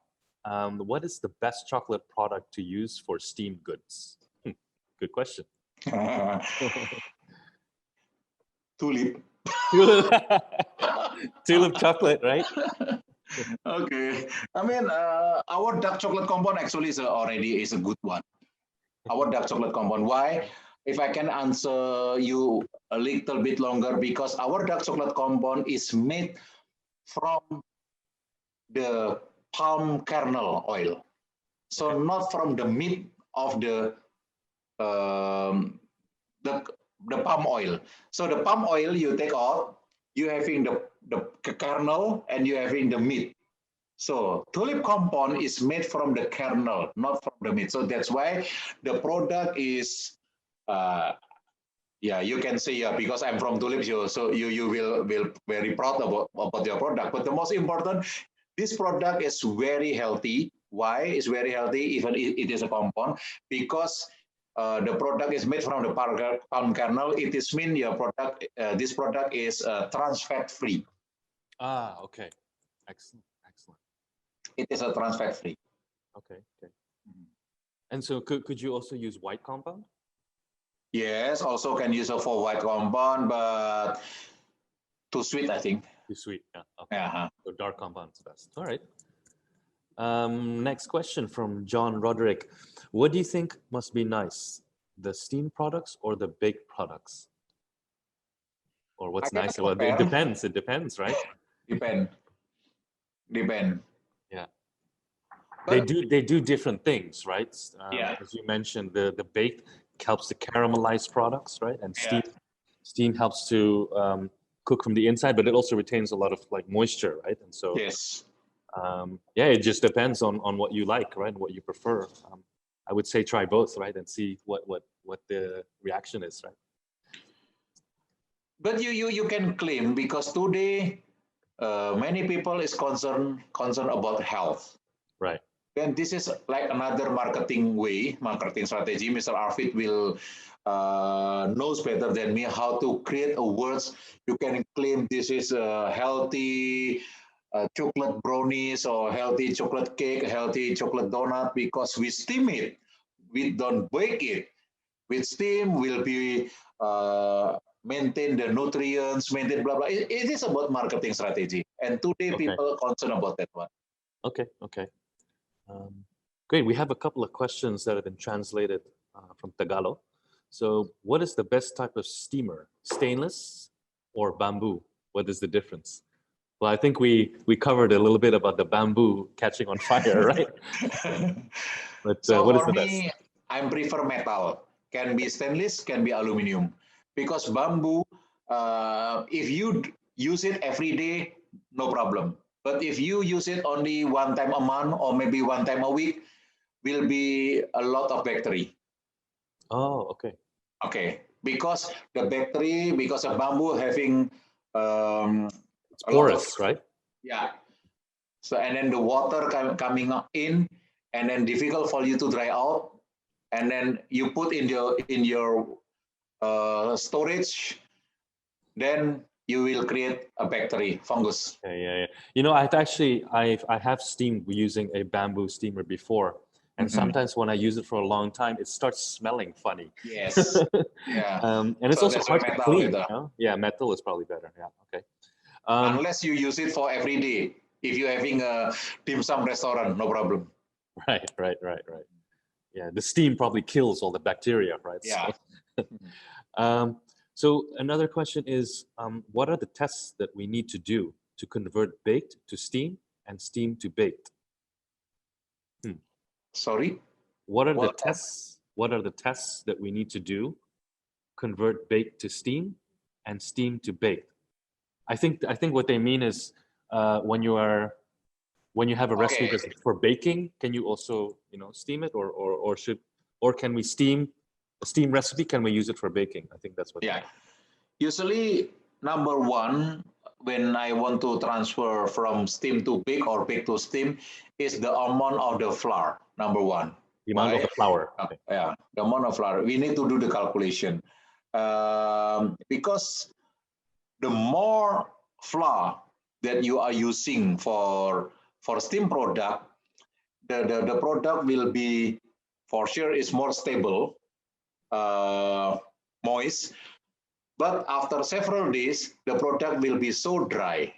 What is the best chocolate product to use for steamed goods? Good question. Tulip. Tulip chocolate, right? Okay. I mean, our dark chocolate compound actually is already a good one. Our dark chocolate compound. Why? If I can answer you a little bit longer, because our dark chocolate compound is made from the palm kernel oil. So not from the meat of um, the palm oil. So the palm oil you take out, you having the kernel and you having the meat. So tulip compound is made from the kernel, not from the meat. So that's why the product is, yeah, you can say, yeah, because I'm from Tulip, so you will very proud about your product. But the most important, this product is very healthy. Why is very healthy? Even it is a compound, because the product is made from the palm kernel. It is mean your product. This product is trans fat free. Ah, okay, excellent, excellent. It is a trans fat free. Okay, okay. And so could you also use white compound? Yes, also can use it for white compound, but too sweet, I think. Too sweet, yeah. Okay. So dark compound is best. All right. Next question from John Roderick. What do you think must be nice, the steamed products or the baked products? Or what's nice? Well, it depends. It depends, right? Depend. Yeah. But they do different things, right? Yeah. As you mentioned, the baked helps to caramelize products, right? And steam helps to cook from the inside, but it also retains a lot of like moisture, right? And so yes. Yeah, it just depends on what you like, right? What you prefer. I would say try both, right? And see what the reaction is, right? But you can claim, because today many people is concerned about health. Right. And this is like another marketing strategy. Mr. Arvid will knows better than me how to create a words. You can claim this is a healthy chocolate brownies or healthy chocolate cake, healthy chocolate donut, because we steam it. We don't bake it. With steam, will be maintain the nutrients, maintain blah blah. It is about marketing strategy, and today people concerned about that one. Okay. Okay. Great. We have a couple of questions that have been translated from Tagalog. So, what is the best type of steamer? Stainless or bamboo? What is the difference? Well, I think we covered a little bit about the bamboo catching on fire, right? But so what is for the me, best? I prefer metal. Can be stainless, can be aluminum. Because bamboo, if you use it every day, no problem. But if you use it only one time a month or maybe one time a week, will be a lot of bacteria. Oh, okay. Okay, because the bacteria, because of bamboo having it's porous, right? Yeah. So and then the water coming in, and then difficult for you to dry out, and then you put in your storage, then you will create a bacteria, fungus. Yeah. You know, I have steamed using a bamboo steamer before, and sometimes when I use it for a long time, it starts smelling funny. Yes. Yeah. And it's also hard to clean. Better. You know? Yeah, metal is probably better. Yeah. Okay. Unless you use it for every day. If you're having a dim sum restaurant, no problem. Right. Yeah, the steam probably kills all the bacteria, right? Yeah. So another question is, what are the tests that we need to do to convert baked to steam and steam to baked? Sorry? What are the tests? What are the tests that we need to do convert baked to steam and steam to baked? I think what they mean is when you are when you have a recipe Okay. that's for baking, can you also, steam it, or can we steam a steam recipe? Can we use it for baking? I think that's what. Yeah. Usually, number one, when I want to transfer from steam to bake or bake to steam, is the amount of the flour. Number one. The amount of the flour. Okay. Yeah, the amount of flour. We need to do the calculation because the more flour that you are using for steam product, the product will be for sure is more stable, moist. But after several days, the product will be so dry.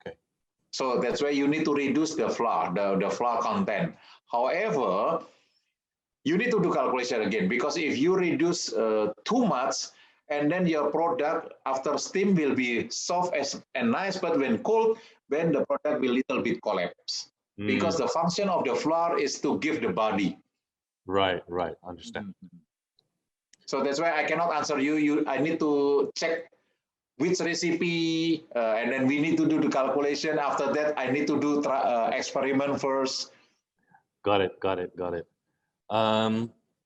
Okay. So that's why you need to reduce the flour, the flour content. However, you need to do calculation again, because if you reduce too much, and then your product after steam will be soft and nice, but when cold, then the product will little bit collapse. Because the function of the flour is to give the body. Right, understand. So that's why I cannot answer you. I need to check which recipe, and then we need to do the calculation. After that, I need to do experiment first. Got it.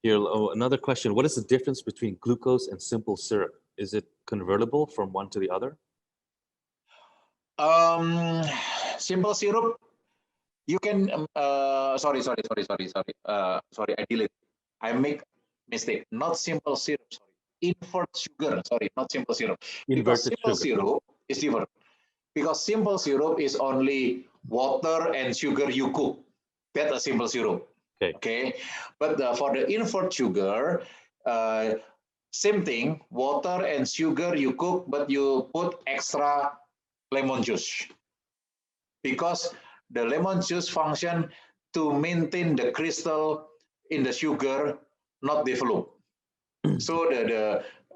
Here, another question. What is the difference between glucose and simple syrup? Is it convertible from one to the other? Simple syrup, you can, sorry, I delete. I make mistake, not simple syrup, sorry. Invert sugar, sorry, not simple syrup. Because simple syrup is different. Because simple syrup is only water and sugar you cook. That's a simple syrup. Okay. But for the invert sugar, same thing, water and sugar you cook, but you put extra lemon juice. Because the lemon juice function to maintain the crystal in the sugar not develop. So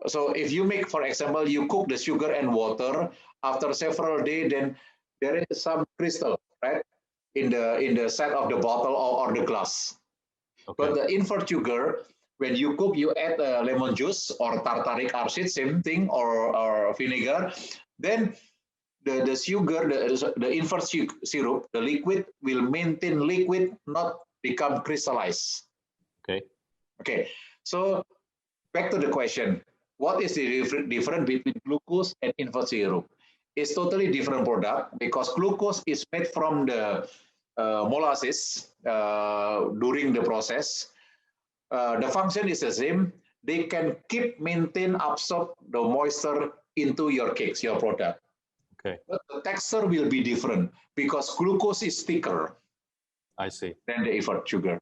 so if you make, for example, you cook the sugar and water, after several days, then there is some crystal, right, in the side of the bottle or the glass. Okay. But the invert sugar, when you cook, you add lemon juice or tartaric acid, same thing, or vinegar. Then the sugar, the invert syrup, the liquid will maintain liquid, not become crystallized. Okay. So back to the question, what is the difference between glucose and invert syrup? It's totally different product, because glucose is made from the molasses during the process. The function is the same. They can maintain, absorb the moisture into your cakes, your product. Okay. But the texture will be different, because glucose is thicker. I see. Than the invert sugar.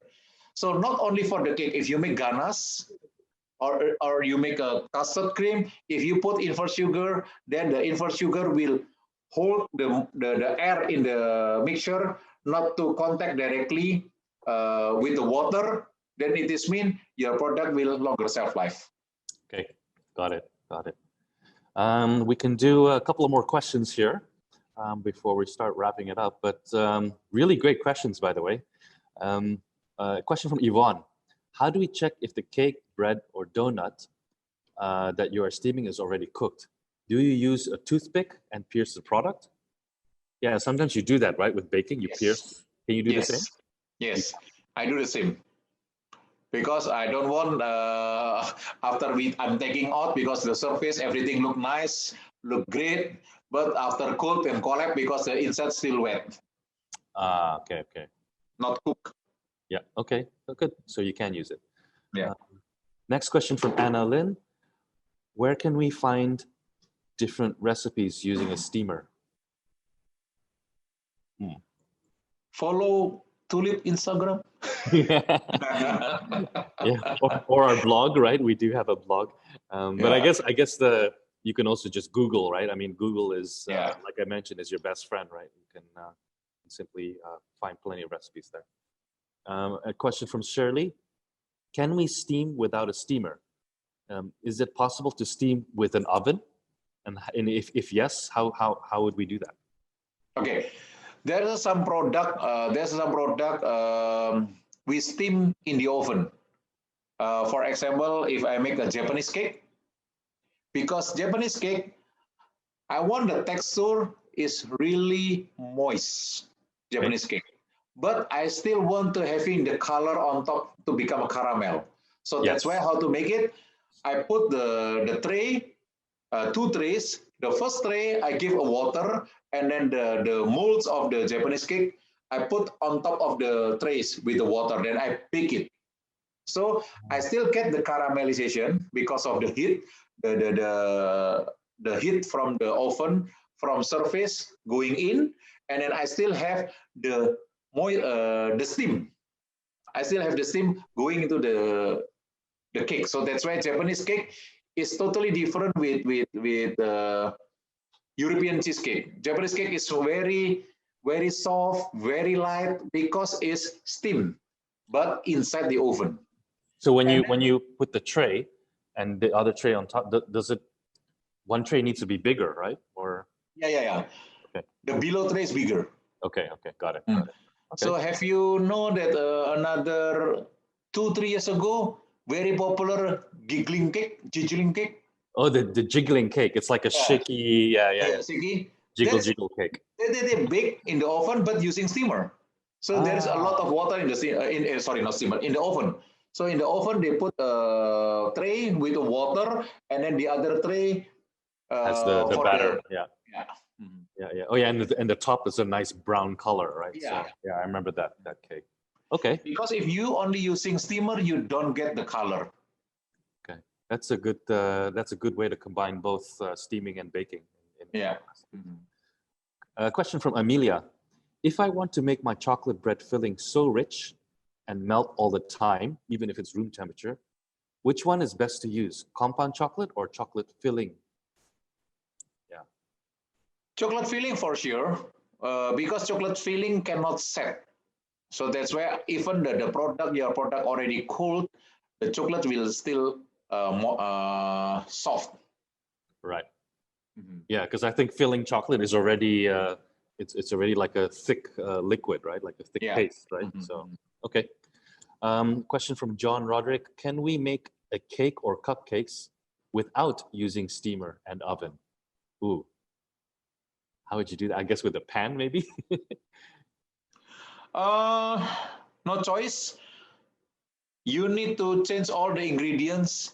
So not only for the cake, if you make ganache, or you make a custard cream, if you put invert sugar, then the invert sugar will hold the air in the mixture, not to contact directly with the water. Then it is mean your product will longer shelf life. Okay, got it. We can do a couple of more questions here before we start wrapping it up. But really great questions, by the way. A question from Yvonne. How do we check if the cake, bread, or donut that you are steaming is already cooked? Do you use a toothpick and pierce the product? Yeah, sometimes you do that, right? With baking, you pierce. Can you do the same? Yes, I do the same. Because I don't want, after I'm taking out, because the surface, everything look nice, look great, but after cold and collapse, because the inside still wet. Okay. Not cooked. Yeah, okay, good. So you can use it. Yeah. Next question from Anna Lynn. Where can we find different recipes using a steamer? Follow Tulip Instagram. Yeah, or our blog, right? We do have a blog. But I guess you can also just Google, right? I mean, Google is, like I mentioned, is your best friend, right? You can simply find plenty of recipes there. A question from Shirley. Can we steam without a steamer? Is it possible to steam with an oven? And if yes, how would we do that? Okay, there's some product. We steam in the oven. For example, if I make a Japanese cake, because Japanese cake, I want the texture is really moist Japanese cake, but I still want to having the color on top to become a caramel. So that's why how to make it. I put the tray, two trays. The first tray I give a water, and then the molds of the Japanese cake I put on top of the trays with the water. Then I bake it. So I still get the caramelization because of the heat, the heat from the oven from surface going in, and then I still have the steam. I still have the steam going into the cake. So that's why Japanese cake is totally different with European cheesecake. Japanese cake is very soft, very light because it's steamed, but inside the oven. So when you put the tray and the other tray on top, does it one tray needs to be bigger, right? Or yeah. Okay. The below tray is bigger. Okay, got it. Okay. So have you know that another 2-3 years ago, very popular jiggling cake? Oh, the jiggling cake. It's like a shaky, shaky. Jiggle cake. They bake in the oven, but using steamer. So there is a lot of water in the in the oven. So in the oven they put a tray with the water, and then the other tray has the batter. Yeah. Oh yeah, and the top is a nice brown color, right? Yeah. So, I remember that cake. Okay. Because if you only using steamer, you don't get the color. Okay, that's a good way to combine both steaming and baking. A question from Amelia: if I want to make my chocolate bread filling so rich and melt all the time, even if it's room temperature, which one is best to use? Compound chocolate or chocolate filling? Yeah. Chocolate filling for sure, because chocolate filling cannot set. So that's why even your product already cooled, the chocolate will still soft. Right. Yeah, because I think filling chocolate is already it's already like a thick liquid, right? Like a thick paste, right? So okay. Question from John Roderick: can we make a cake or cupcakes without using steamer and oven? Ooh. How would you do that? I guess with a pan, maybe? No choice. You need to change all the ingredients.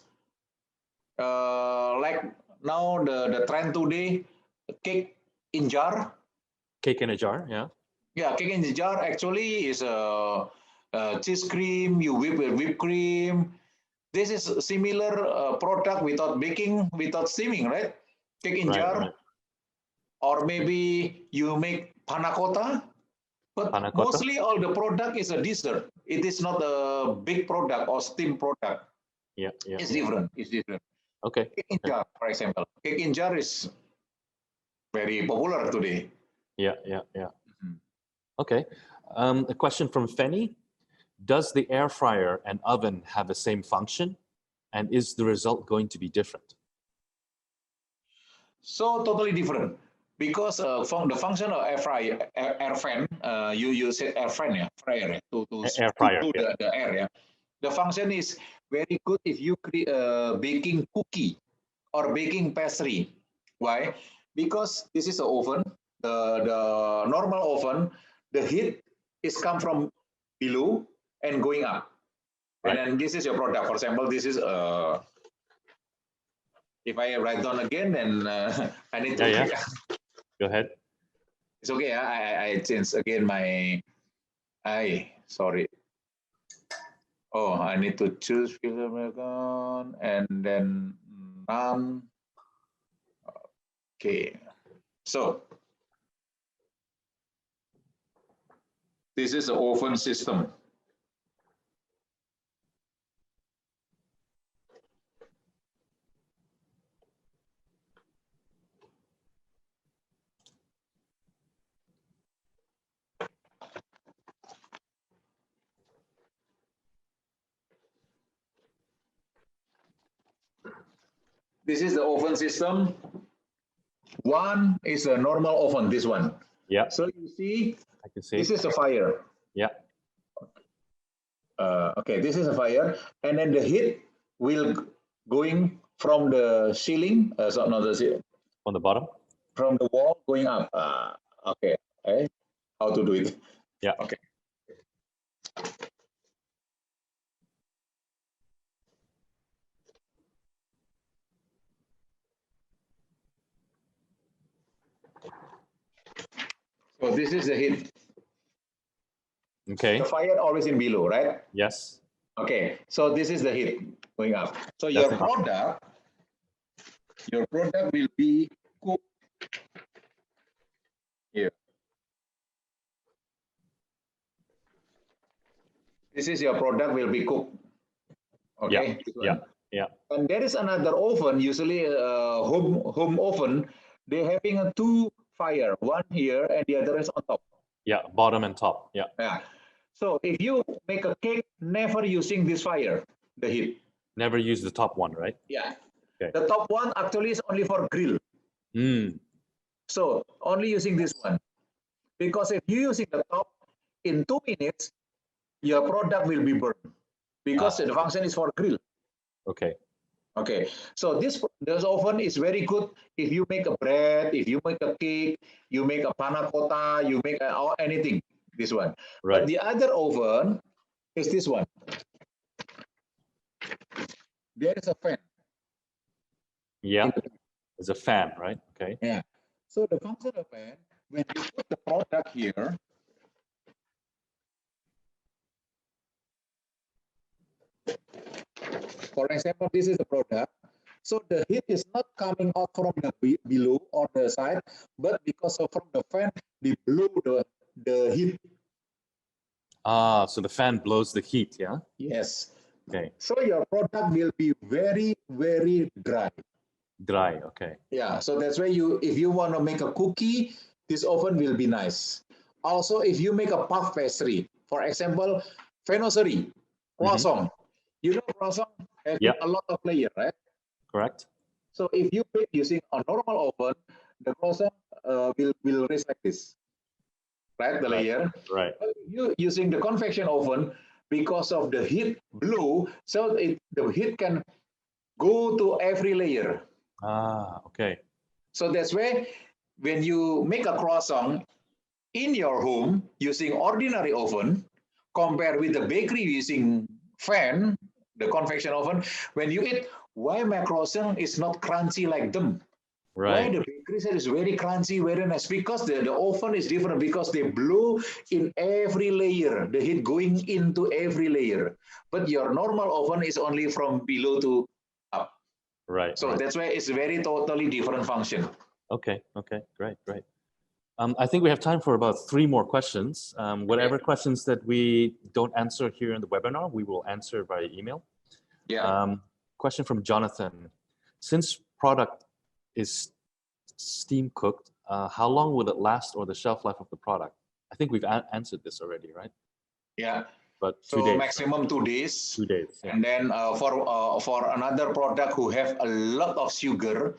Like now the trend today, cake in jar. Cake in a jar, yeah. Yeah, cake in the jar actually is a cheese cream. You whip with whipped cream. This is a similar product without baking, without steaming, right? Cake in jar. Right. Or maybe you make panna cotta. But mostly all the product is a dessert. It is not a big product or steam product. Yeah. It's different. It's different. Okay. Cake in jar, for example. Cake in jar is very popular today. Yeah. Okay. A question from Fenny: does the air fryer and oven have the same function, and is the result going to be different? So totally different. Because from the function of air fan, you said air fan, fryer, to air fryer, do the air. Yeah. The function is very good if you baking cookie or baking pastry. Why? Because this is an oven, the normal oven, the heat is come from below and going up. Right. And then this is your product. For example, this is if I write down again, then I need to. Yeah. Go ahead. It's okay. I change again my. Sorry. Oh, I need to choose and then none. Okay. So this is the oven system. This is the oven system. One is a normal oven, this one. Yeah. So you see, I can see. This is a fire. Yeah. Okay, this is a fire. And then the heat will going from the ceiling, from the bottom? from the wall going up. Okay. How to do it? Yeah. Okay. So this is the heat. Okay. The fire always in below, right? Yes. Okay. So this is the heat going up. So That's your product will be cooked here. This is your product will be cooked. Okay. Yeah. Yeah. And there is another oven, usually home oven. They're having a two fire, one here and the other is on top. Yeah. Bottom and top. Yeah. Yeah. So if you make a cake, never using this fire, the heat. Never use the top one, right? Yeah. Okay. The top one actually is only for grill. So only using this one. Because if you're using the top, in 2 minutes, your product will be burned. Because the function is for grill. Okay. Okay. So this oven is very good if you make a bread, if you make a cake, you make a panna cotta, you make anything, this one. Right. But the other oven is this one. There is a fan. Yeah. It's a fan, right? Okay. Yeah. So the function of fan, when you put the product here, for example, this is the product. So the heat is not coming out from the below or the side, but because of from the fan, they blow the heat. So the fan blows the heat, yeah? Yes. Okay. So your product will be very, very dry. Dry, okay. Yeah, so that's why if you want to make a cookie, this oven will be nice. Also, if you make a puff pastry, for example, fenouserie, croissant, you know croissant has a lot of layers, right? Correct. So if you bake using a normal oven, the croissant will raise like this, right? The layer. Right. But if you using the convection oven, because of the heat blow, so the heat can go to every layer. Okay. So that's why when you make a croissant in your home using ordinary oven, compared with the bakery using fan, the convection oven, when you eat, why my croissant is not crunchy like them? Right. Why the bakery side is very crunchy, very nice? Because the oven is different, because they blow in every layer, the heat going into every layer. But your normal oven is only from below to up. Right. So that's why it's very totally different function. Okay. Okay. Great. Great. I think we have time for about 3 more questions. Whatever questions that we don't answer here in the webinar, we will answer via email. Yeah. Question from Jonathan. Since product is steam cooked, how long will it last, or the shelf life of the product? I think we've answered this already, right? Yeah. But 2 so days. Maximum 2 days. 2 days. Yeah. And then for another product who have a lot of sugar,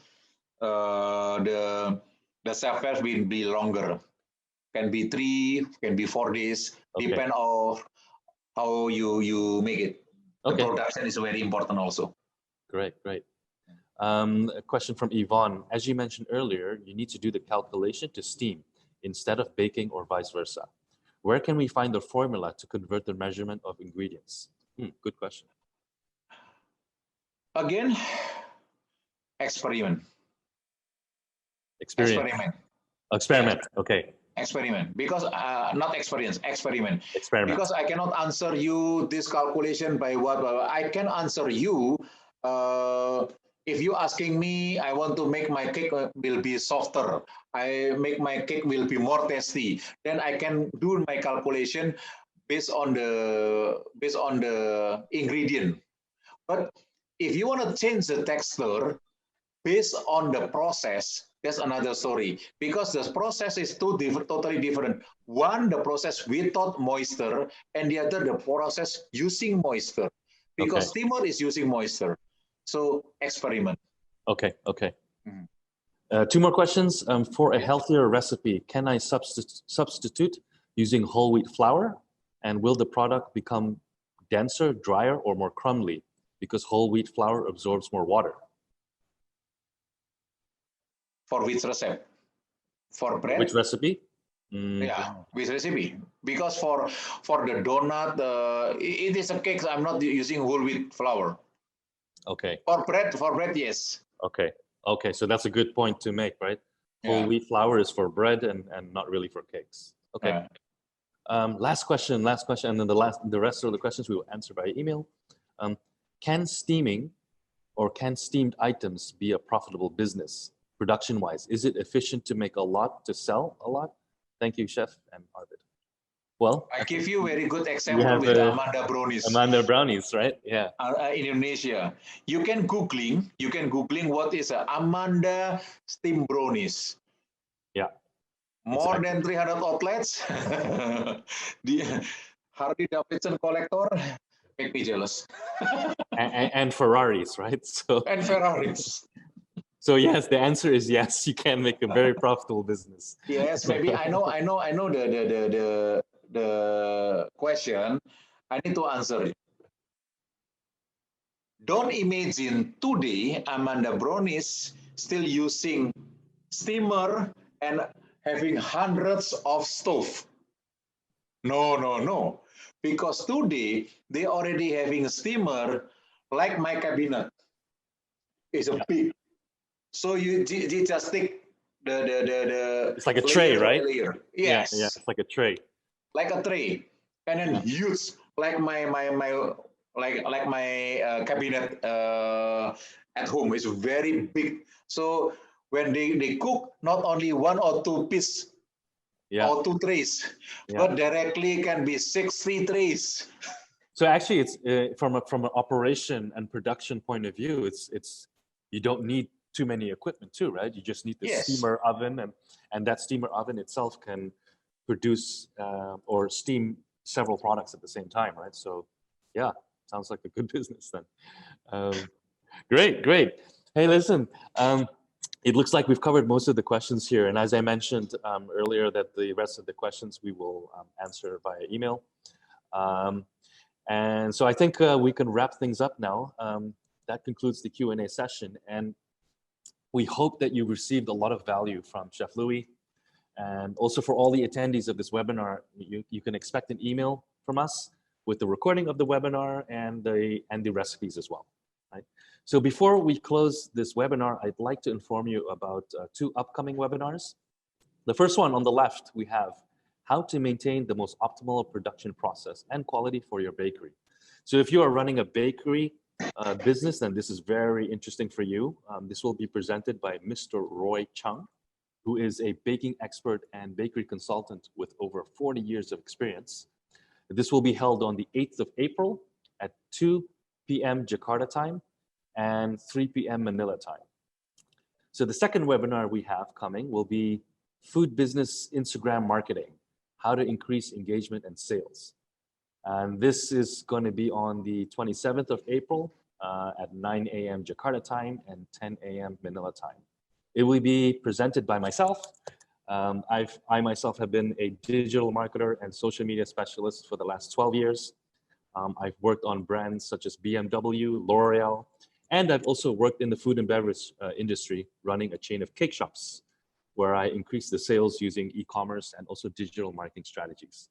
the shelf life will be longer. Can be 3, can be 4 days. Depend on how you make it. The production is very important also. Great, great. A question from Yvonne. As you mentioned earlier, you need to do the calculation to steam instead of baking, or vice versa. Where can we find the formula to convert the measurement of ingredients? Good question. Again, experiment. Experiment. Okay. Experiment, because not experience, experiment. Because I cannot answer you this calculation by what I can answer you. If you asking me, I want to make my cake will be softer. I make my cake will be more tasty. Then I can do my calculation based on the ingredient. But if you want to change the texture based on the process, that's another story, because the process is totally different. One, the process without moisture, and the other, the process using moisture, because steamer is using moisture. So experiment. Okay. 2 more questions. For a healthier recipe, can I substitute using whole wheat flour? And will the product become denser, drier, or more crumbly because whole wheat flour absorbs more water? For which recipe? For bread. Which recipe? Yeah, with recipe. Because for the donut, it is a cake. I'm not using whole wheat flour. Okay. For bread, yes. Okay. Okay. So that's a good point to make, right? Whole wheat flour is for bread and not really for cakes. Okay. Last question, and then the rest of the questions we will answer by email. Can steaming or can steamed items be a profitable business production-wise? Is it efficient to make a lot to sell a lot? Thank you, Chef and Arvid. Well, I give you a very good you example have with the Amanda brownies. Amanda brownies, right? Yeah. In Indonesia, you can googling what is a Amanda steam brownies. Yeah. More than 300 outlets. The Harley Davidson collector make me jealous. and Ferraris, right? So And Ferraris. So yes, the answer is yes. You can make a very profitable business. Yes, maybe I know the question. I need to answer it. Don't imagine today Amanda brownies still using steamer and having hundreds of stove. No. Because today they already having a steamer like my cabinet. It's a big. So you just take the It's like a tray, right? layer. Yes. Yeah, it's like a tray. Like a tray. And then huge like my cabinet at home is very big. So when they cook, not only one or two piece or two trays, but directly can be 60 trays. So actually, it's from an operation and production point of view, it's you don't need too many equipment too, right? You just need the steamer oven, and that steamer oven itself can produce or steam several products at the same time, right? So yeah, sounds like a good business then. Great. Hey, listen, it looks like we've covered most of the questions here. And as I mentioned earlier, that the rest of the questions we will answer via email. And so I think we can wrap things up now. That concludes the Q&A session. And we hope that you received a lot of value from Chef Louis. And also for all the attendees of this webinar, you can expect an email from us with the recording of the webinar and the recipes as well. Right? So before we close this webinar, I'd like to inform you about two upcoming webinars. The first one on the left, we have how to maintain the most optimal production process and quality for your bakery. So if you are running a bakery business, then this is very interesting for you. This will be presented by Mr. Roy Chung, who is a baking expert and bakery consultant with over 40 years of experience. This will be held on the 8th of April at 2 p.m. Jakarta time and 3 p.m. Manila time. So the second webinar we have coming will be Food Business Instagram Marketing, how to increase engagement and sales. And this is going to be on the 27th of April at 9 a.m. Jakarta time and 10 a.m. Manila time. It will be presented by myself. I myself have been a digital marketer and social media specialist for the last 12 years. I've worked on brands such as BMW, L'Oreal, and I've also worked in the food and beverage industry, running a chain of cake shops, where I increased the sales using e-commerce and also digital marketing strategies.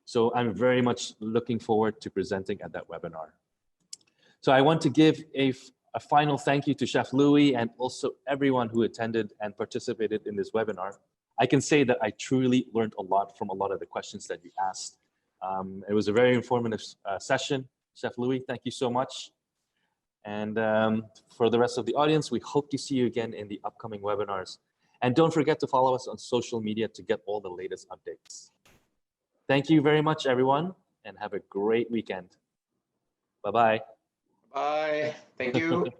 So I'm very much looking forward to presenting at that webinar. So I want to give a final thank you to Chef Louis and also everyone who attended and participated in this webinar. I can say that I truly learned a lot from a lot of the questions that you asked. It was a very informative session. Chef Louis, thank you so much. And for the rest of the audience, we hope to see you again in the upcoming webinars. And don't forget to follow us on social media to get all the latest updates. Thank you very much, everyone, and have a great weekend. Bye-bye. Bye. Thank you.